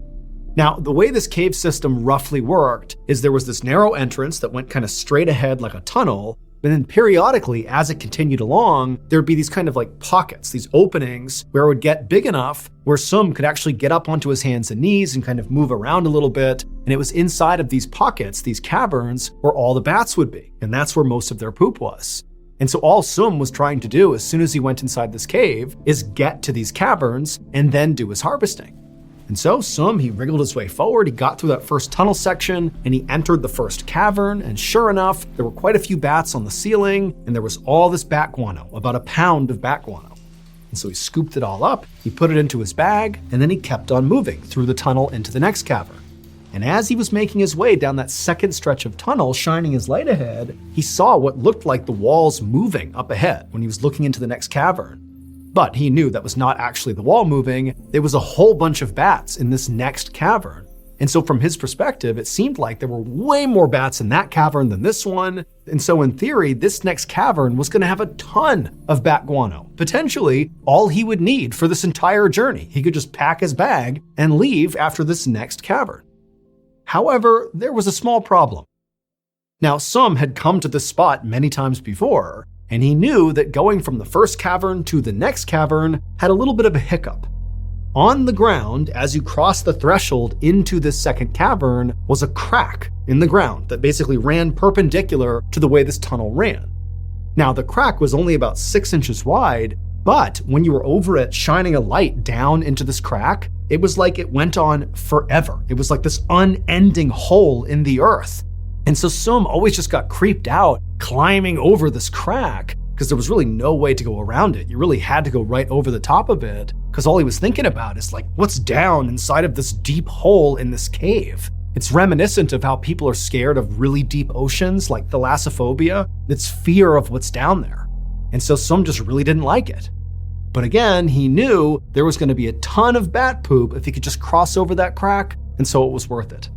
Now, the way this cave system roughly worked is there was this narrow entrance that went kind of straight ahead like a tunnel, but then periodically, as it continued along, there would be these kind of like pockets, these openings where it would get big enough where Sum could actually get up onto his hands and knees and kind of move around a little bit. And it was inside of these pockets, these caverns, where all the bats would be. And that's where most of their poop was. And so all Sum was trying to do as soon as he went inside this cave is get to these caverns and then do his harvesting. And so Sum, he wriggled his way forward, he got through that first tunnel section, and he entered the first cavern, and sure enough, there were quite a few bats on the ceiling, and there was all this bat guano, about a pound of bat guano. And so he scooped it all up, he put it into his bag, and then he kept on moving through the tunnel into the next cavern. And as he was making his way down that second stretch of tunnel, shining his light ahead, he saw what looked like the walls moving up ahead when he was looking into the next cavern. But he knew that was not actually the wall moving, there was a whole bunch of bats in this next cavern. And so from his perspective, it seemed like there were way more bats in that cavern than this one. And so in theory, this next cavern was gonna have a ton of bat guano, potentially all he would need for this entire journey. He could just pack his bag and leave after this next cavern. However, there was a small problem. Now, Sum had come to this spot many times before, and he knew that going from the first cavern to the next cavern had a little bit of a hiccup. On the ground, as you cross the threshold into this second cavern, was a crack in the ground that basically ran perpendicular to the way this tunnel ran. Now, the crack was only about 6 inches wide, but when you were over it shining a light down into this crack, it was like it went on forever. It was like this unending hole in the earth. And so Sum always just got creeped out climbing over this crack because there was really no way to go around it. You really had to go right over the top of it because all he was thinking about is like, what's down inside of this deep hole in this cave? It's reminiscent of how people are scared of really deep oceans, like thalassophobia. It's fear of what's down there. And so Sum just really didn't like it. But again, he knew there was going to be a ton of bat poop if he could just cross over that crack, and so it was worth it.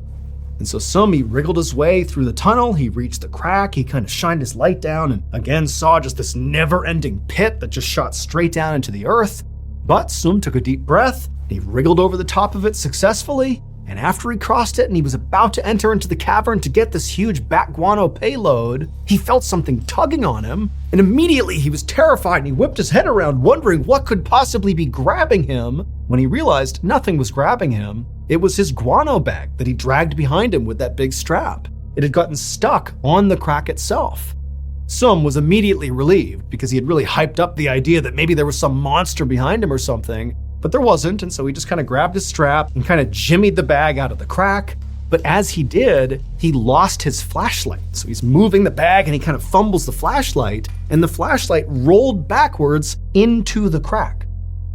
And so Sum, he wriggled his way through the tunnel, he reached the crack, he kind of shined his light down and again saw just this never-ending pit that just shot straight down into the earth. But Sum took a deep breath, he wriggled over the top of it successfully, and after he crossed it and he was about to enter into the cavern to get this huge bat guano payload, he felt something tugging on him, and immediately he was terrified and he whipped his head around wondering what could possibly be grabbing him. When he realized nothing was grabbing him, it was his guano bag that he dragged behind him with that big strap. It had gotten stuck on the crack itself. Sum was immediately relieved because he had really hyped up the idea that maybe there was some monster behind him or something, but there wasn't, and so he just kind of grabbed his strap and kind of jimmied the bag out of the crack. But as he did, he lost his flashlight. So he's moving the bag and he kind of fumbles the flashlight, and the flashlight rolled backwards into the crack.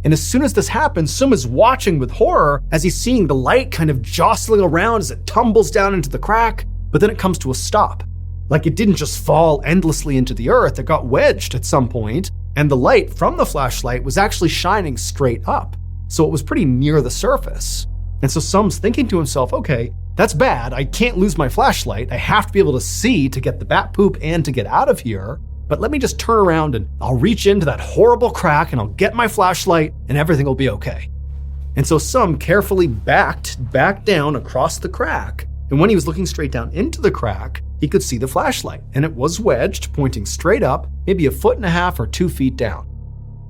And as soon as this happens, Sum is watching with horror as he's seeing the light kind of jostling around as it tumbles down into the crack, but then it comes to a stop. Like it didn't just fall endlessly into the earth, it got wedged at some point, and the light from the flashlight was actually shining straight up. So it was pretty near the surface. And so Sum's thinking to himself, okay, that's bad, I can't lose my flashlight, I have to be able to see to get the bat poop and to get out of here, but let me just turn around and I'll reach into that horrible crack and I'll get my flashlight and everything will be okay. And so Sum carefully backed back down across the crack, and when he was looking straight down into the crack, he could see the flashlight, and it was wedged, pointing straight up, maybe 1.5 feet or 2 feet down.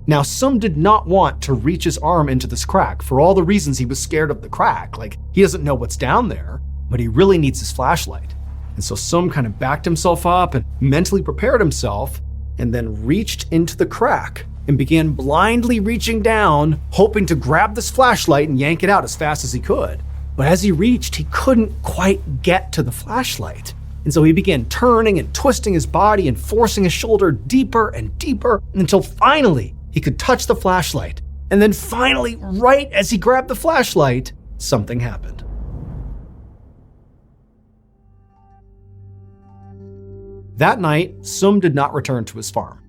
Now, Sum did not want to reach his arm into this crack for all the reasons he was scared of the crack. Like, he doesn't know what's down there, but he really needs his flashlight. And so Sum kind of backed himself up and mentally prepared himself, and then reached into the crack and began blindly reaching down, hoping to grab this flashlight and yank it out as fast as he could. But as he reached, he couldn't quite get to the flashlight. And so he began turning and twisting his body and forcing his shoulder deeper and deeper until finally he could touch the flashlight. And then finally, right as he grabbed the flashlight, something happened. That night, Sum did not return to his farm.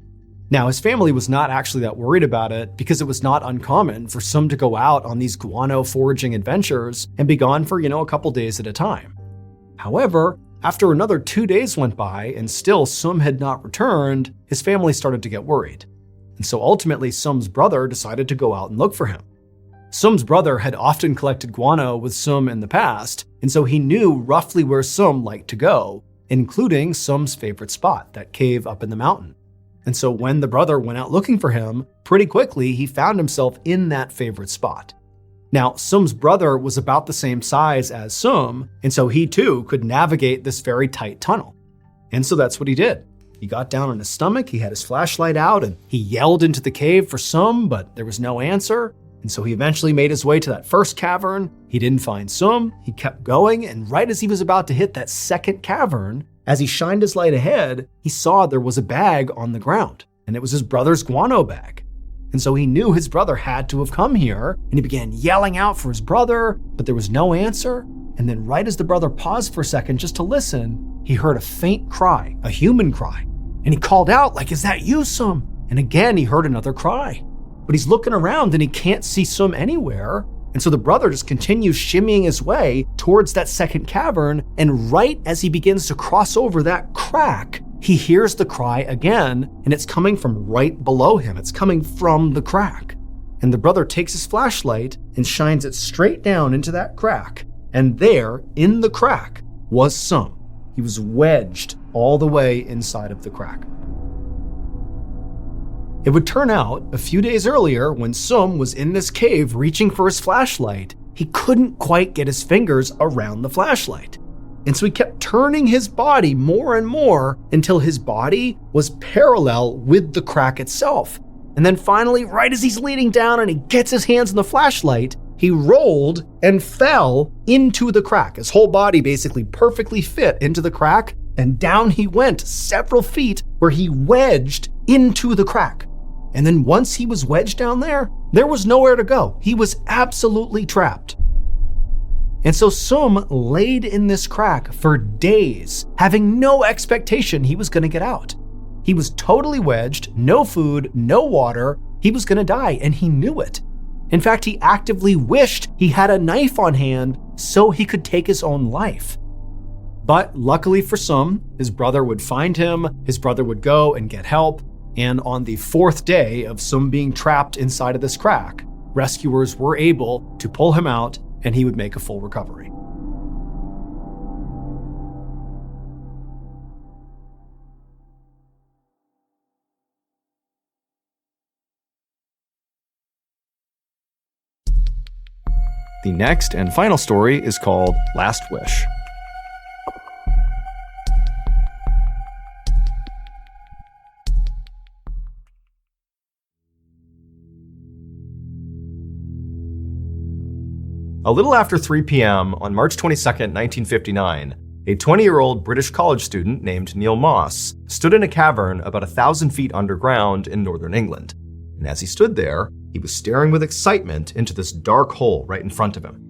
Now, his family was not actually that worried about it because it was not uncommon for Sum to go out on these guano foraging adventures and be gone for, a couple days at a time. However, after another 2 days went by and still Sum had not returned, his family started to get worried. And so ultimately, Sum's brother decided to go out and look for him. Sum's brother had often collected guano with Sum in the past, and so he knew roughly where Sum liked to go, including Sum's favorite spot, that cave up in the mountain. And so when the brother went out looking for him, pretty quickly he found himself in that favorite spot. Now, Sum's brother was about the same size as Sum, and so he too could navigate this very tight tunnel. And so that's what he did. He got down on his stomach, he had his flashlight out, and he yelled into the cave for Sum, but there was no answer. And so he eventually made his way to that first cavern. He didn't find Sum, he kept going, and right as he was about to hit that second cavern, as he shined his light ahead, he saw there was a bag on the ground, and it was his brother's guano bag. And so he knew his brother had to have come here, and he began yelling out for his brother, but there was no answer. And then right as the brother paused for a second just to listen, he heard a faint cry, a human cry. And he called out, like, "Is that you, Sum?" And again, he heard another cry. But he's looking around and he can't see Sum anywhere. And so the brother just continues shimmying his way towards that second cavern, and right as he begins to cross over that crack, he hears the cry again, and it's coming from right below him. It's coming from the crack. And the brother takes his flashlight and shines it straight down into that crack, and there, in the crack, was Sum. He was wedged all the way inside of the crack. It would turn out, a few days earlier, when Sum was in this cave reaching for his flashlight, he couldn't quite get his fingers around the flashlight. And so he kept turning his body more and more until his body was parallel with the crack itself. And then finally, right as he's leaning down and he gets his hands on the flashlight, he rolled and fell into the crack. His whole body basically perfectly fit into the crack, and down he went several feet where he wedged into the crack. And then once he was wedged down there was nowhere to go. He was absolutely trapped. And so Sum laid in this crack for days, having no expectation he was going to get out. He was totally wedged, no food, no water. He was going to die, and he knew it. In fact, he actively wished he had a knife on hand so he could take his own life. But luckily for Sum, his brother would find him, his brother would go and get help, and on the 4th day of Sum being trapped inside of this crack, rescuers were able to pull him out and he would make a full recovery. The next and final story is called Last Wish. A little after 3 p.m. on March 22, 1959, a 20-year-old British college student named Neil Moss stood in a cavern about 1,000 feet underground in northern England. And as he stood there, he was staring with excitement into this dark hole right in front of him.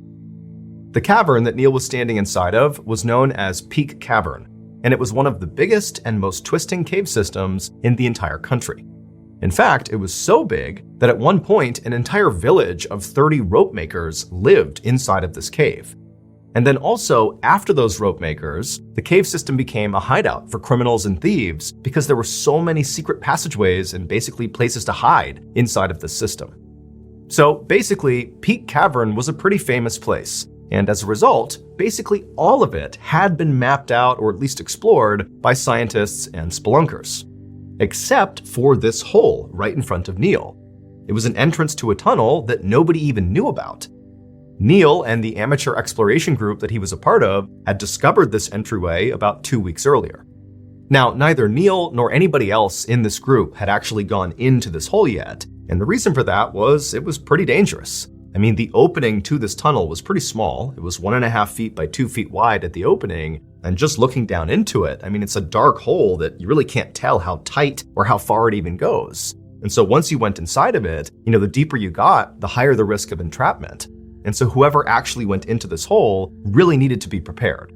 The cavern that Neil was standing inside of was known as Peak Cavern, and it was one of the biggest and most twisting cave systems in the entire country. In fact, it was so big that at one point an entire village of 30 rope makers lived inside of this cave. And then also, after those rope makers, the cave system became a hideout for criminals and thieves because there were so many secret passageways and basically places to hide inside of the system. So basically, Peak Cavern was a pretty famous place, and as a result, basically all of it had been mapped out or at least explored by scientists and spelunkers. Except for this hole right in front of Neil. It was an entrance to a tunnel that nobody even knew about. Neil and the amateur exploration group that he was a part of had discovered this entryway about 2 weeks earlier. Now, neither Neil nor anybody else in this group had actually gone into this hole yet, and the reason for that was it was pretty dangerous. I mean, the opening to this tunnel was pretty small. It was 1.5 feet by 2 feet wide at the opening, and just looking down into it, I mean, it's a dark hole that you really can't tell how tight or how far it even goes. And so once you went inside of it, the deeper you got, the higher the risk of entrapment. And so whoever actually went into this hole really needed to be prepared.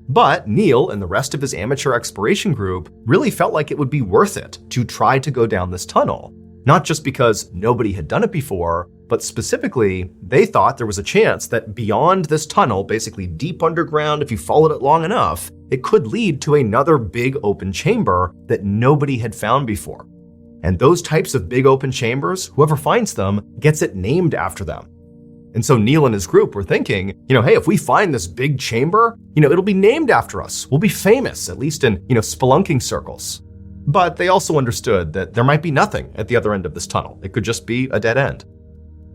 But Neil and the rest of his amateur exploration group really felt like it would be worth it to try to go down this tunnel. Not just because nobody had done it before, but specifically, they thought there was a chance that beyond this tunnel, basically deep underground, if you followed it long enough, it could lead to another big open chamber that nobody had found before. And those types of big open chambers, whoever finds them, gets it named after them. And so Neil and his group were thinking, hey, if we find this big chamber, it'll be named after us. We'll be famous, at least in, spelunking circles. But they also understood that there might be nothing at the other end of this tunnel. It could just be a dead end.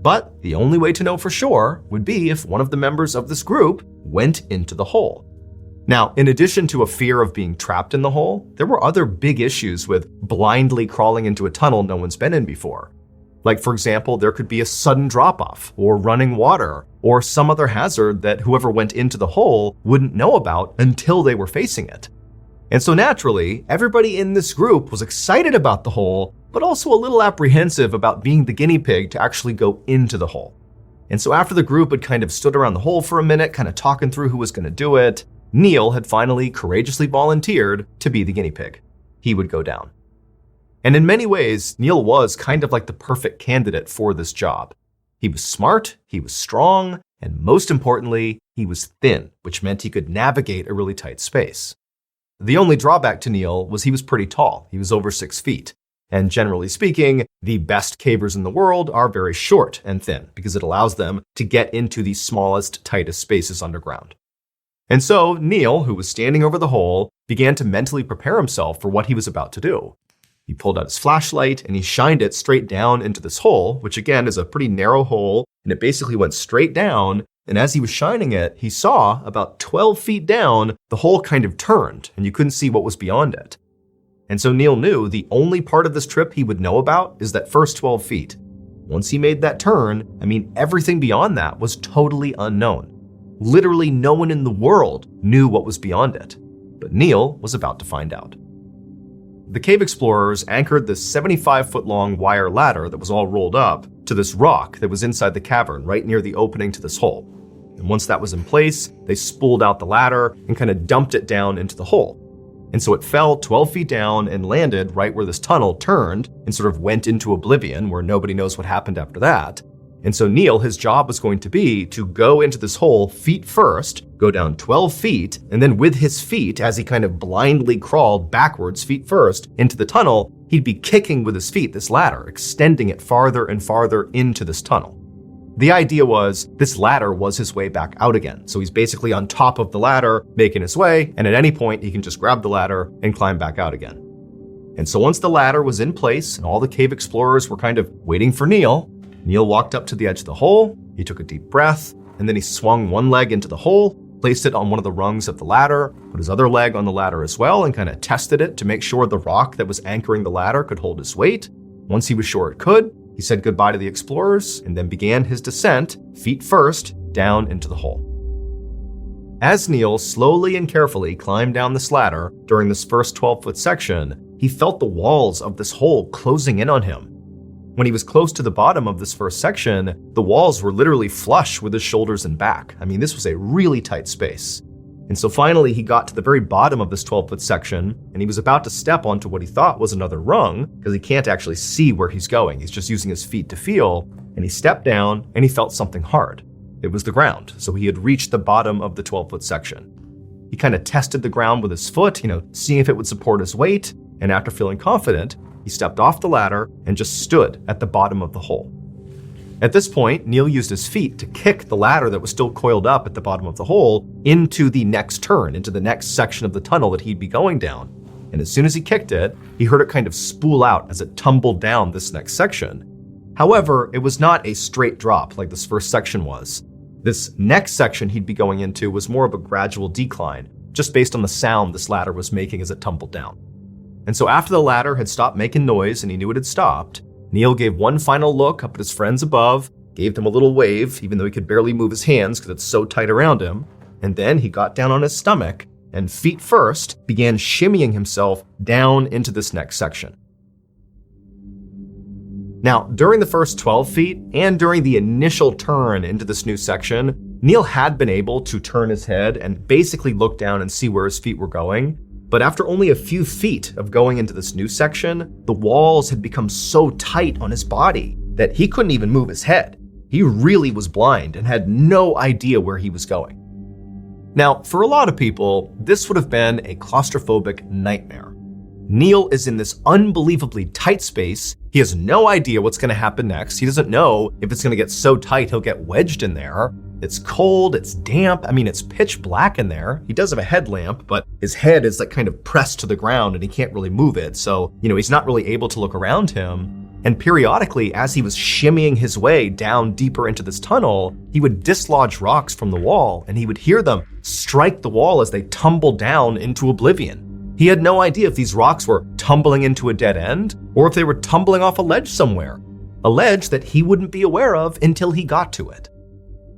But the only way to know for sure would be if one of the members of this group went into the hole. Now, in addition to a fear of being trapped in the hole, there were other big issues with blindly crawling into a tunnel no one's been in before. Like, for example, there could be a sudden drop-off, or running water, or some other hazard that whoever went into the hole wouldn't know about until they were facing it. And so naturally, everybody in this group was excited about the hole, but also a little apprehensive about being the guinea pig to actually go into the hole. And so after the group had kind of stood around the hole for a minute, kind of talking through who was going to do it, Neil had finally courageously volunteered to be the guinea pig. He would go down. And in many ways, Neil was kind of like the perfect candidate for this job. He was smart, he was strong, and most importantly, he was thin, which meant he could navigate a really tight space. The only drawback to Neil was he was pretty tall. He was over 6 feet. And generally speaking, the best cavers in the world are very short and thin because it allows them to get into the smallest, tightest spaces underground. And so Neil, who was standing over the hole, began to mentally prepare himself for what he was about to do. He pulled out his flashlight and he shined it straight down into this hole, which again is a pretty narrow hole, and it basically went straight down. And as he was shining it, he saw about 12 feet down, the hole kind of turned and you couldn't see what was beyond it. And so Neil knew the only part of this trip he would know about is that first 12 feet. Once he made that turn, everything beyond that was totally unknown. Literally no one in the world knew what was beyond it. But Neil was about to find out. The cave explorers anchored this 75-foot-long wire ladder that was all rolled up to this rock that was inside the cavern right near the opening to this hole. And once that was in place, they spooled out the ladder and kind of dumped it down into the hole. And so it fell 12 feet down and landed right where this tunnel turned and sort of went into oblivion where nobody knows what happened after that. And so Neil, his job was going to be to go into this hole feet first, go down 12 feet, and then with his feet, as he kind of blindly crawled backwards feet first into the tunnel, he'd be kicking with his feet this ladder, extending it farther and farther into this tunnel. The idea was this ladder was his way back out again. So he's basically on top of the ladder, making his way, and at any point he can just grab the ladder and climb back out again. And so once the ladder was in place and all the cave explorers were kind of waiting for Neil walked up to the edge of the hole, he took a deep breath, and then he swung one leg into the hole, placed it on one of the rungs of the ladder, put his other leg on the ladder as well, and kind of tested it to make sure the rock that was anchoring the ladder could hold his weight. Once he was sure it could, he said goodbye to the explorers and then began his descent, feet first, down into the hole. As Neil slowly and carefully climbed down this ladder during this first 12-foot section, he felt the walls of this hole closing in on him. When he was close to the bottom of this first section, the walls were literally flush with his shoulders and back. I mean, this was a really tight space. And so finally, he got to the very bottom of this 12-foot section, and he was about to step onto what he thought was another rung, because he can't actually see where he's going. He's just using his feet to feel, and he stepped down, and he felt something hard. It was the ground, so he had reached the bottom of the 12-foot section. He kind of tested the ground with his foot, seeing if it would support his weight, and after feeling confident, he stepped off the ladder and just stood at the bottom of the hole. At this point, Neil used his feet to kick the ladder that was still coiled up at the bottom of the hole into the next turn, into the next section of the tunnel that he'd be going down. And as soon as he kicked it, he heard it kind of spool out as it tumbled down this next section. However, it was not a straight drop like this first section was. This next section he'd be going into was more of a gradual decline, just based on the sound this ladder was making as it tumbled down. And so after the ladder had stopped making noise and he knew it had stopped, Neil gave one final look up at his friends above, gave them a little wave, even though he could barely move his hands because it's so tight around him, and then he got down on his stomach and feet first began shimmying himself down into this next section. Now, during the first 12 feet and during the initial turn into this new section, Neil had been able to turn his head and basically look down and see where his feet were going. But after only a few feet of going into this new section, the walls had become so tight on his body that he couldn't even move his head. He really was blind and had no idea where he was going. Now, for a lot of people, this would have been a claustrophobic nightmare. Neil is in this unbelievably tight space. He has no idea what's going to happen next. He doesn't know if it's going to get so tight he'll get wedged in there. It's cold, it's damp. I mean, it's pitch black in there. He does have a headlamp, but his head is like kind of pressed to the ground and he can't really move it. So, he's not really able to look around him. And periodically, as he was shimmying his way down deeper into this tunnel, he would dislodge rocks from the wall and he would hear them strike the wall as they tumbled down into oblivion. He had no idea if these rocks were tumbling into a dead end or if they were tumbling off a ledge somewhere, a ledge that he wouldn't be aware of until he got to it.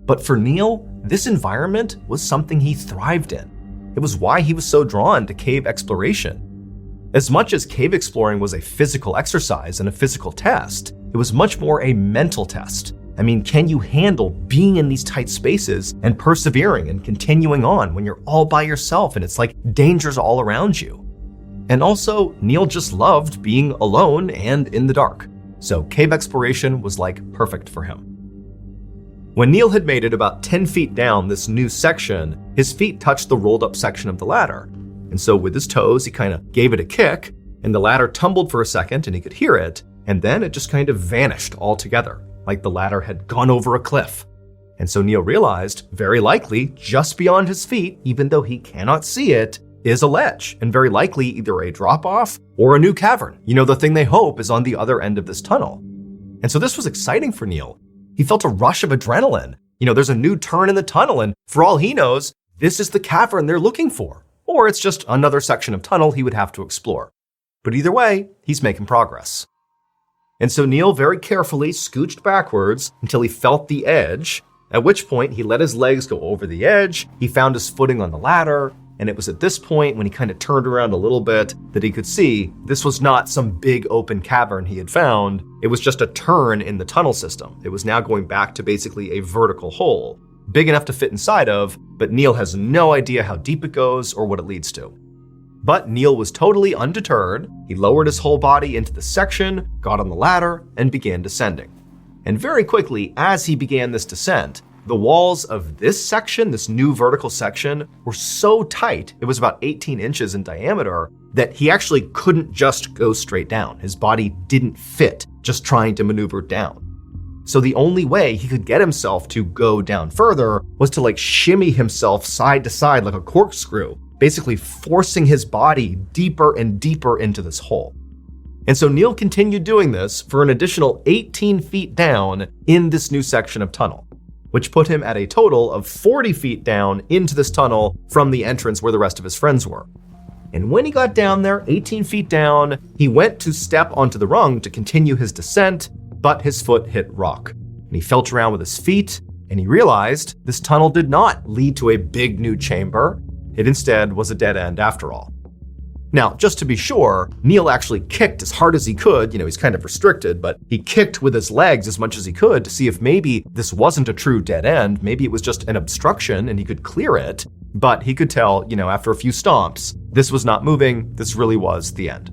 But for Neil, this environment was something he thrived in. It was why he was so drawn to cave exploration. As much as cave exploring was a physical exercise and a physical test, it was much more a mental test. I mean, can you handle being in these tight spaces and persevering and continuing on when you're all by yourself and it's like dangers all around you? And also, Neil just loved being alone and in the dark. So cave exploration was like perfect for him. When Neil had made it about 10 feet down this new section, his feet touched the rolled up section of the ladder. And so with his toes, he kind of gave it a kick and the ladder tumbled for a second and he could hear it. And then it just kind of vanished altogether, like the ladder had gone over a cliff. And so Neil realized, very likely, just beyond his feet, even though he cannot see it, is a ledge, and very likely either a drop-off or a new cavern. The thing they hope is on the other end of this tunnel. And so this was exciting for Neil. He felt a rush of adrenaline. There's a new turn in the tunnel, and for all he knows, this is the cavern they're looking for. Or it's just another section of tunnel he would have to explore. But either way, he's making progress. And so Neil very carefully scooched backwards until he felt the edge, at which point he let his legs go over the edge, he found his footing on the ladder, and it was at this point when he kind of turned around a little bit that he could see this was not some big open cavern he had found, it was just a turn in the tunnel system. It was now going back to basically a vertical hole, big enough to fit inside of, but Neil has no idea how deep it goes or what it leads to. But Neil was totally undeterred. He lowered his whole body into the section, got on the ladder, and began descending. And very quickly, as he began this descent, the walls of this section, this new vertical section, were so tight, it was about 18 inches in diameter, that he actually couldn't just go straight down. His body didn't fit just trying to maneuver down. So the only way he could get himself to go down further was to shimmy himself side to side like a corkscrew, basically forcing his body deeper and deeper into this hole. And so Neil continued doing this for an additional 18 feet down in this new section of tunnel, which put him at a total of 40 feet down into this tunnel from the entrance where the rest of his friends were. And when he got down there, 18 feet down, he went to step onto the rung to continue his descent, but his foot hit rock. And he felt around with his feet, and he realized this tunnel did not lead to a big new chamber. It instead was a dead end after all. Now, just to be sure, Neil actually kicked as hard as he could. He's kind of restricted, but he kicked with his legs as much as he could to see if maybe this wasn't a true dead end. Maybe it was just an obstruction and he could clear it. But he could tell, after a few stomps, this was not moving. This really was the end.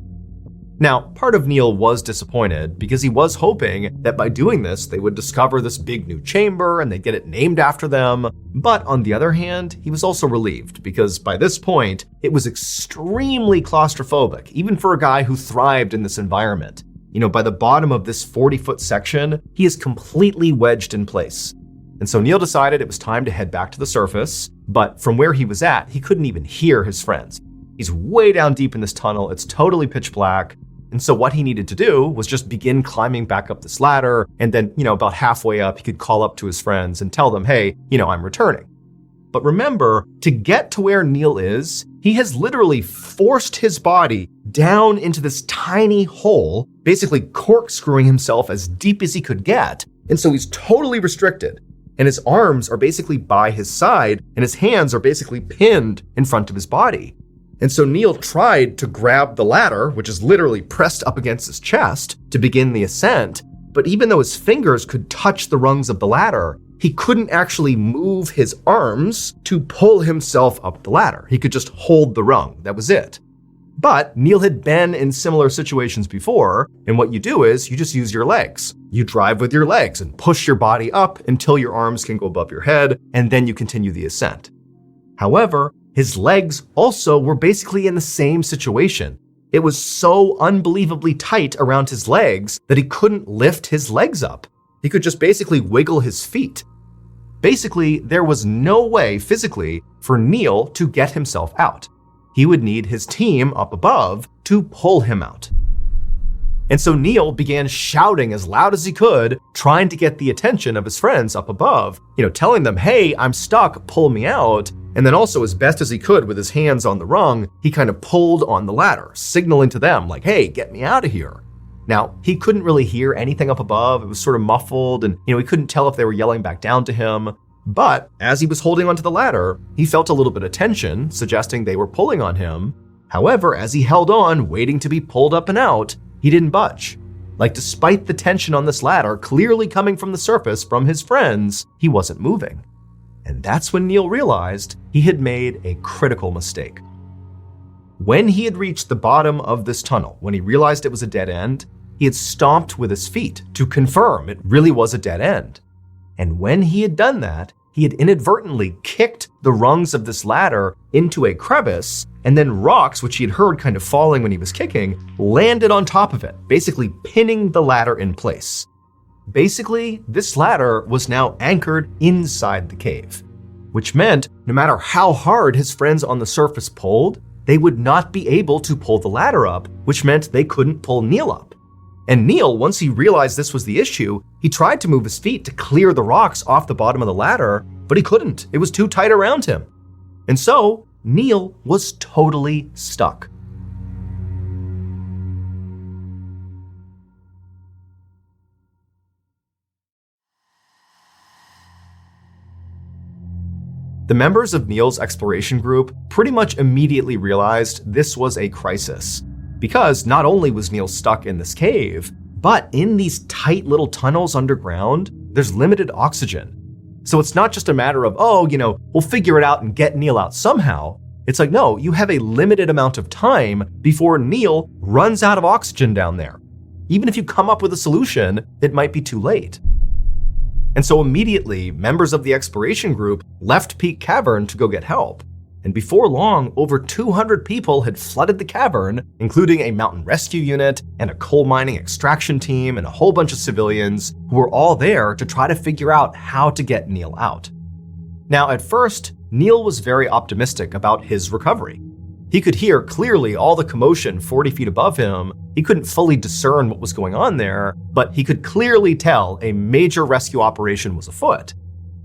Now, part of Neil was disappointed because he was hoping that by doing this, they would discover this big new chamber and they'd get it named after them. But on the other hand, he was also relieved because by this point, it was extremely claustrophobic, even for a guy who thrived in this environment. By the bottom of this 40-foot section, he is completely wedged in place. And so Neil decided it was time to head back to the surface, but from where he was at, he couldn't even hear his friends. He's way down deep in this tunnel, it's totally pitch black. And so what he needed to do was just begin climbing back up this ladder. And then, about halfway up, he could call up to his friends and tell them, hey, I'm returning. But remember, to get to where Neil is, he has literally forced his body down into this tiny hole, basically corkscrewing himself as deep as he could get. And so he's totally restricted. And his arms are basically by his side, and his hands are basically pinned in front of his body. And so Neil tried to grab the ladder, which is literally pressed up against his chest, to begin the ascent. But even though his fingers could touch the rungs of the ladder, he couldn't actually move his arms to pull himself up the ladder. He could just hold the rung. That was it. But Neil had been in similar situations before, and what you do is you just use your legs. You drive with your legs and push your body up until your arms can go above your head, and then you continue the ascent. However, his legs also were basically in the same situation. It was so unbelievably tight around his legs that he couldn't lift his legs up. He could just basically wiggle his feet. Basically, there was no way physically for Neil to get himself out. He would need his team up above to pull him out. And so Neil began shouting as loud as he could, trying to get the attention of his friends up above, telling them, hey, I'm stuck, pull me out. And then also, as best as he could with his hands on the rung, he kind of pulled on the ladder, signaling to them like, hey, get me out of here. Now, he couldn't really hear anything up above. It was sort of muffled and, he couldn't tell if they were yelling back down to him. But as he was holding onto the ladder, he felt a little bit of tension, suggesting they were pulling on him. However, as he held on, waiting to be pulled up and out, he didn't budge. Like, despite the tension on this ladder clearly coming from the surface from his friends, he wasn't moving. And that's when Neil realized he had made a critical mistake. When he had reached the bottom of this tunnel, when he realized it was a dead end, he had stomped with his feet to confirm it really was a dead end. And when he had done that, he had inadvertently kicked the rungs of this ladder into a crevice, and then rocks, which he had heard kind of falling when he was kicking, landed on top of it, basically pinning the ladder in place. Basically, this ladder was now anchored inside the cave, which meant no matter how hard his friends on the surface pulled, they would not be able to pull the ladder up, which meant they couldn't pull Neil up. And Neil, once he realized this was the issue, he tried to move his feet to clear the rocks off the bottom of the ladder, but he couldn't. It was too tight around him. And so, Neil was totally stuck. The members of Neil's exploration group pretty much immediately realized this was a crisis, because not only was Neil stuck in this cave, but in these tight little tunnels underground, there's limited oxygen. So it's not just a matter of, we'll figure it out and get Neil out somehow. It's like, no, you have a limited amount of time before Neil runs out of oxygen down there. Even if you come up with a solution, it might be too late. And so immediately, members of the exploration group left Peak Cavern to go get help. And before long, over 200 people had flooded the cavern, including a mountain rescue unit and a coal mining extraction team and a whole bunch of civilians who were all there to try to figure out how to get Neil out. Now, at first, Neil was very optimistic about his recovery. He could hear clearly all the commotion 40 feet above him. He couldn't fully discern what was going on there, but he could clearly tell a major rescue operation was afoot.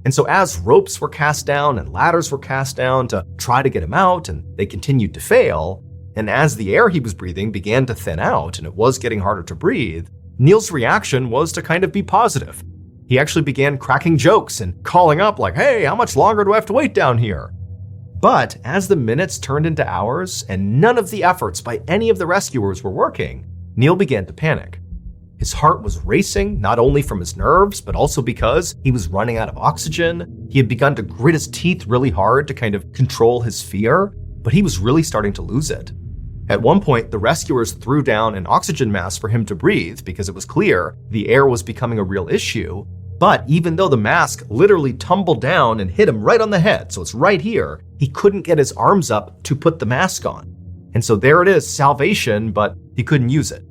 And so as ropes were cast down and ladders were cast down to try to get him out, and they continued to fail, and as the air he was breathing began to thin out and it was getting harder to breathe, Neil's reaction was to kind of be positive. He actually began cracking jokes and calling up like, "Hey, how much longer do I have to wait down here?" But as the minutes turned into hours and none of the efforts by any of the rescuers were working, Neil began to panic. His heart was racing, not only from his nerves, but also because he was running out of oxygen. He had begun to grit his teeth really hard to kind of control his fear, but he was really starting to lose it. At one point, the rescuers threw down an oxygen mask for him to breathe because it was clear the air was becoming a real issue. But even though the mask literally tumbled down and hit him right on the head, so it's right here, he couldn't get his arms up to put the mask on. And so there it is, salvation, but he couldn't use it.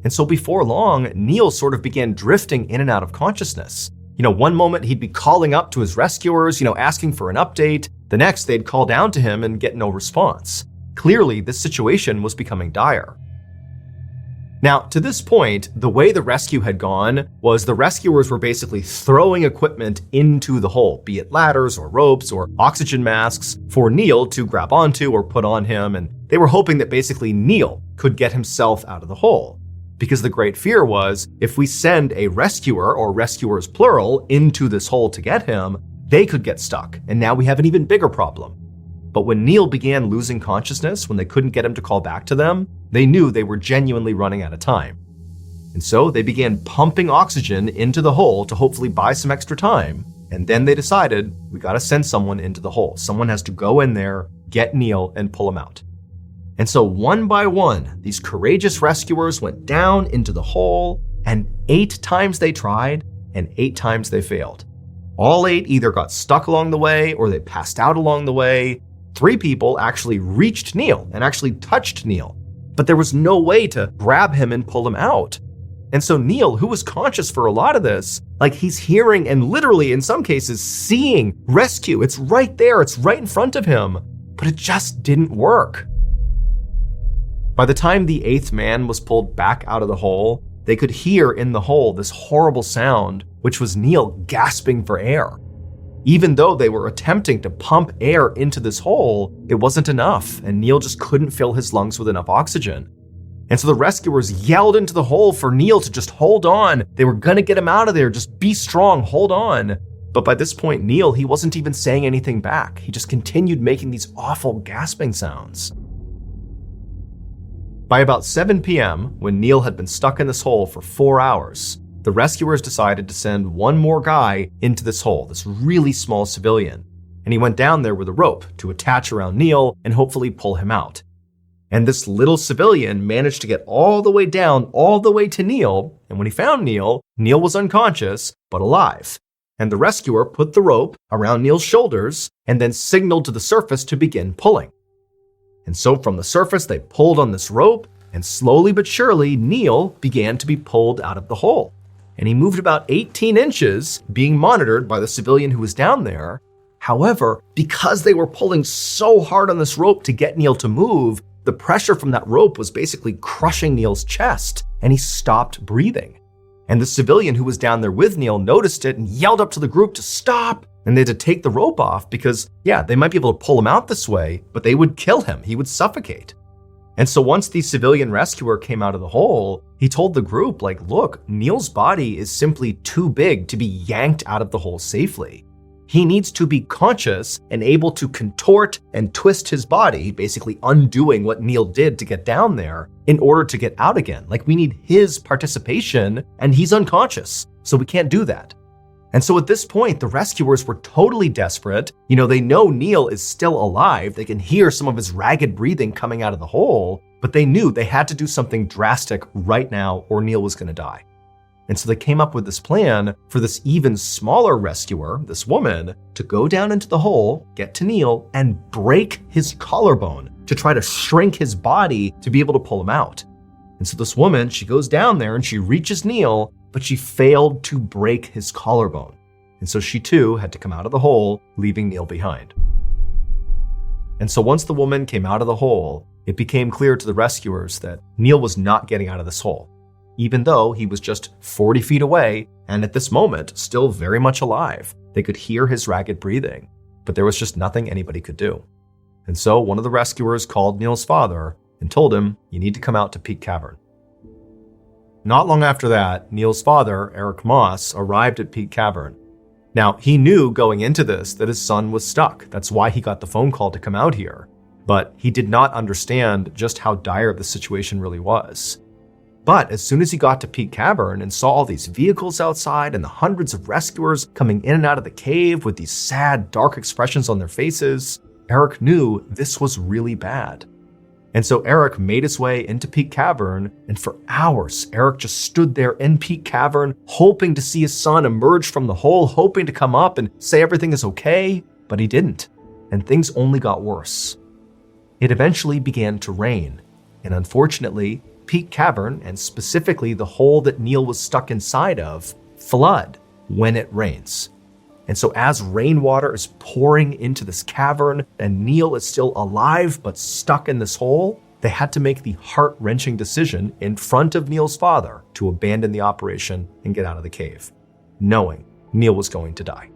And so before long, Neil sort of began drifting in and out of consciousness. One moment he'd be calling up to his rescuers, asking for an update. The next, they'd call down to him and get no response. Clearly, this situation was becoming dire. Now, to this point, the way the rescue had gone was the rescuers were basically throwing equipment into the hole, be it ladders or ropes or oxygen masks, for Neil to grab onto or put on him, and they were hoping that basically Neil could get himself out of the hole. Because the great fear was, if we send a rescuer, or rescuers plural, into this hole to get him, they could get stuck, and now we have an even bigger problem. But when Neil began losing consciousness, when they couldn't get him to call back to them, they knew they were genuinely running out of time. And so they began pumping oxygen into the hole to hopefully buy some extra time. And then they decided, we gotta send someone into the hole. Someone has to go in there, get Neil, and pull him out. And so one by one, these courageous rescuers went down into the hole, and 8 times they tried, and 8 times they failed. All 8 either got stuck along the way or they passed out along the way. 3 people actually reached Neil and actually touched Neil, but there was no way to grab him and pull him out. And so Neil, who was conscious for a lot of this, he's hearing and literally in some cases seeing rescue. It's right there, it's right in front of him, but it just didn't work. By the time the 8th man was pulled back out of the hole, they could hear in the hole this horrible sound, which was Neil gasping for air. Even though they were attempting to pump air into this hole, it wasn't enough, and Neil just couldn't fill his lungs with enough oxygen. And so the rescuers yelled into the hole for Neil to just hold on. They were gonna get him out of there, just be strong, hold on. But by this point, Neil, he wasn't even saying anything back. He just continued making these awful gasping sounds. By about 7 p.m., when Neil had been stuck in this hole for 4 hours, the rescuers decided to send one more guy into this hole, this really small civilian. And he went down there with a rope to attach around Neil and hopefully pull him out. And this little civilian managed to get all the way down, all the way to Neil. And when he found Neil, Neil was unconscious, but alive. And the rescuer put the rope around Neil's shoulders and then signaled to the surface to begin pulling. And so from the surface, they pulled on this rope, and slowly but surely, Neil began to be pulled out of the hole. And he moved about 18 inches, being monitored by the civilian who was down there. However, because they were pulling so hard on this rope to get Neil to move, the pressure from that rope was basically crushing Neil's chest, and he stopped breathing. And the civilian who was down there with Neil noticed it and yelled up to the group to stop. And they had to take the rope off because, they might be able to pull him out this way, but they would kill him. He would suffocate. And so once the civilian rescuer came out of the hole, he told the group, look, Neil's body is simply too big to be yanked out of the hole safely. He needs to be conscious and able to contort and twist his body, basically undoing what Neil did to get down there in order to get out again. We need his participation, and he's unconscious, so we can't do that. And so at this point, the rescuers were totally desperate. They know Neil is still alive. They can hear some of his ragged breathing coming out of the hole, but they knew they had to do something drastic right now or Neil was going to die. And so they came up with this plan for this even smaller rescuer, this woman, to go down into the hole, get to Neil, and break his collarbone to try to shrink his body to be able to pull him out. And so this woman, she goes down there and she reaches Neil, but she failed to break his collarbone. And so she too had to come out of the hole, leaving Neil behind. And so once the woman came out of the hole, it became clear to the rescuers that Neil was not getting out of this hole, even though he was just 40 feet away and at this moment still very much alive. They could hear his ragged breathing, but there was just nothing anybody could do. And so one of the rescuers called Neil's father and told him, "You need to come out to Peak Cavern." Not long after that, Neil's father, Eric Moss, arrived at Peak Cavern. Now, he knew going into this that his son was stuck. That's why he got the phone call to come out here. But he did not understand just how dire the situation really was. But as soon as he got to Peak Cavern and saw all these vehicles outside and the hundreds of rescuers coming in and out of the cave with these sad, dark expressions on their faces, Eric knew this was really bad. And so Eric made his way into Peak Cavern, and for hours, Eric just stood there in Peak Cavern, hoping to see his son emerge from the hole, hoping to come up and say everything is okay, but he didn't, and things only got worse. It eventually began to rain, and unfortunately, Peak Cavern, and specifically the hole that Neil was stuck inside of, flood when it rains. And so as rainwater is pouring into this cavern and Neil is still alive but stuck in this hole, they had to make the heart-wrenching decision in front of Neil's father to abandon the operation and get out of the cave, knowing Neil was going to die.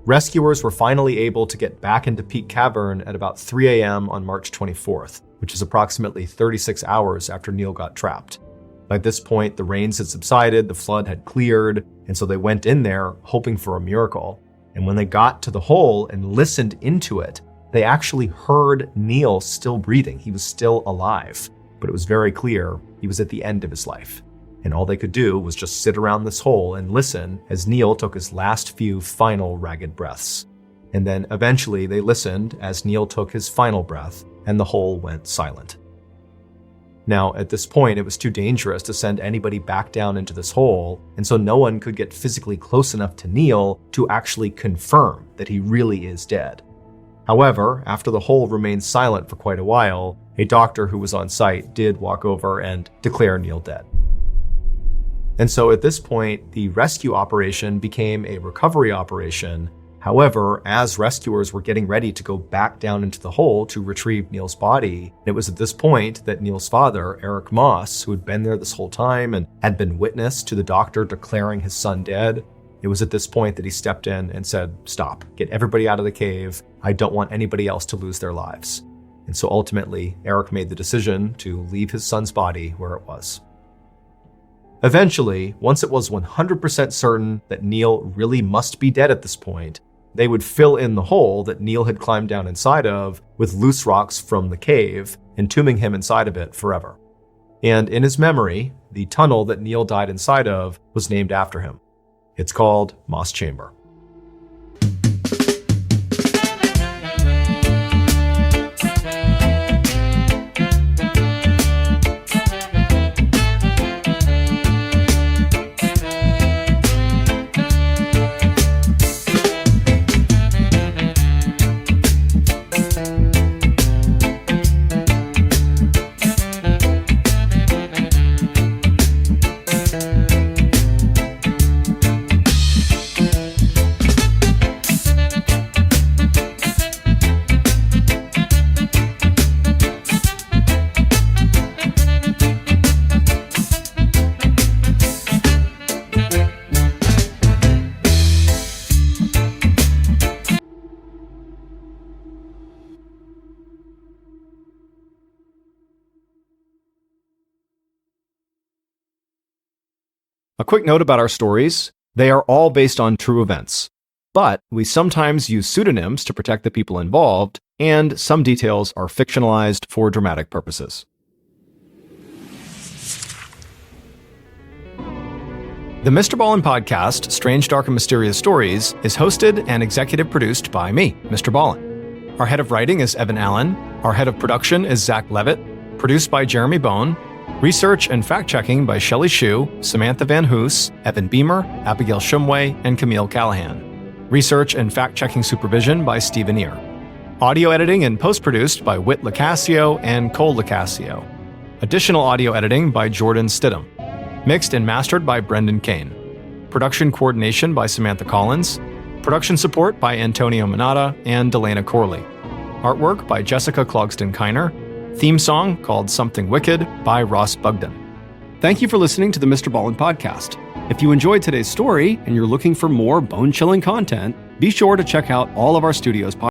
Rescuers were finally able to get back into Peak Cavern at about 3 a.m. on March 24th, which is approximately 36 hours after Neil got trapped. By this point, the rains had subsided, the flood had cleared, and so they went in there hoping for a miracle. And when they got to the hole and listened into it, they actually heard Neil still breathing. He was still alive, but it was very clear he was at the end of his life. And all they could do was just sit around this hole and listen as Neil took his last few final ragged breaths. And then eventually they listened as Neil took his final breath and the hole went silent. Now, at this point, it was too dangerous to send anybody back down into this hole, and so no one could get physically close enough to Neil to actually confirm that he really is dead. However, after the hole remained silent for quite a while, a doctor who was on site did walk over and declare Neil dead. And so at this point, the rescue operation became a recovery operation. However, as rescuers were getting ready to go back down into the hole to retrieve Neil's body, it was at this point that Neil's father, Eric Moss, who had been there this whole time and had been witness to the doctor declaring his son dead, it was at this point that he stepped in and said, "Stop, get everybody out of the cave. I don't want anybody else to lose their lives." And so ultimately, Eric made the decision to leave his son's body where it was. Eventually, once it was 100% certain that Neil really must be dead at this point, they would fill in the hole that Neil had climbed down inside of with loose rocks from the cave, entombing him inside of it forever. And in his memory, the tunnel that Neil died inside of was named after him. It's called Moss Chamber. A quick note about our stories. They are all based on true events, but we sometimes use pseudonyms to protect the people involved, and some details are fictionalized for dramatic purposes. The MrBallen's podcast, Strange, Dark, and Mysterious Stories, is hosted and executive produced by me, Mr. Ballen. Our head of writing is Evan Allen. Our head of production is Zach Levitt. Produced by Jeremy Bone. Research and fact-checking by Shelley Shue, Samantha Van Hoos, Evan Beamer, Abigail Shumway, and Camille Callahan. Research and fact-checking supervision by Stephen Ear. Audio editing and post-produced by Whit Lacasio and Cole Lacasio. Additional audio editing by Jordan Stidham. Mixed and mastered by Brendan Kane. Production coordination by Samantha Collins. Production support by Antonio Minata and Delana Corley. Artwork by Jessica Clogston-Kiner. Theme song called Something Wicked by Ross Bugden. Thank you for listening to the MrBallen's podcast. If you enjoyed today's story and you're looking for more bone-chilling content, be sure to check out all of our studios podcasts.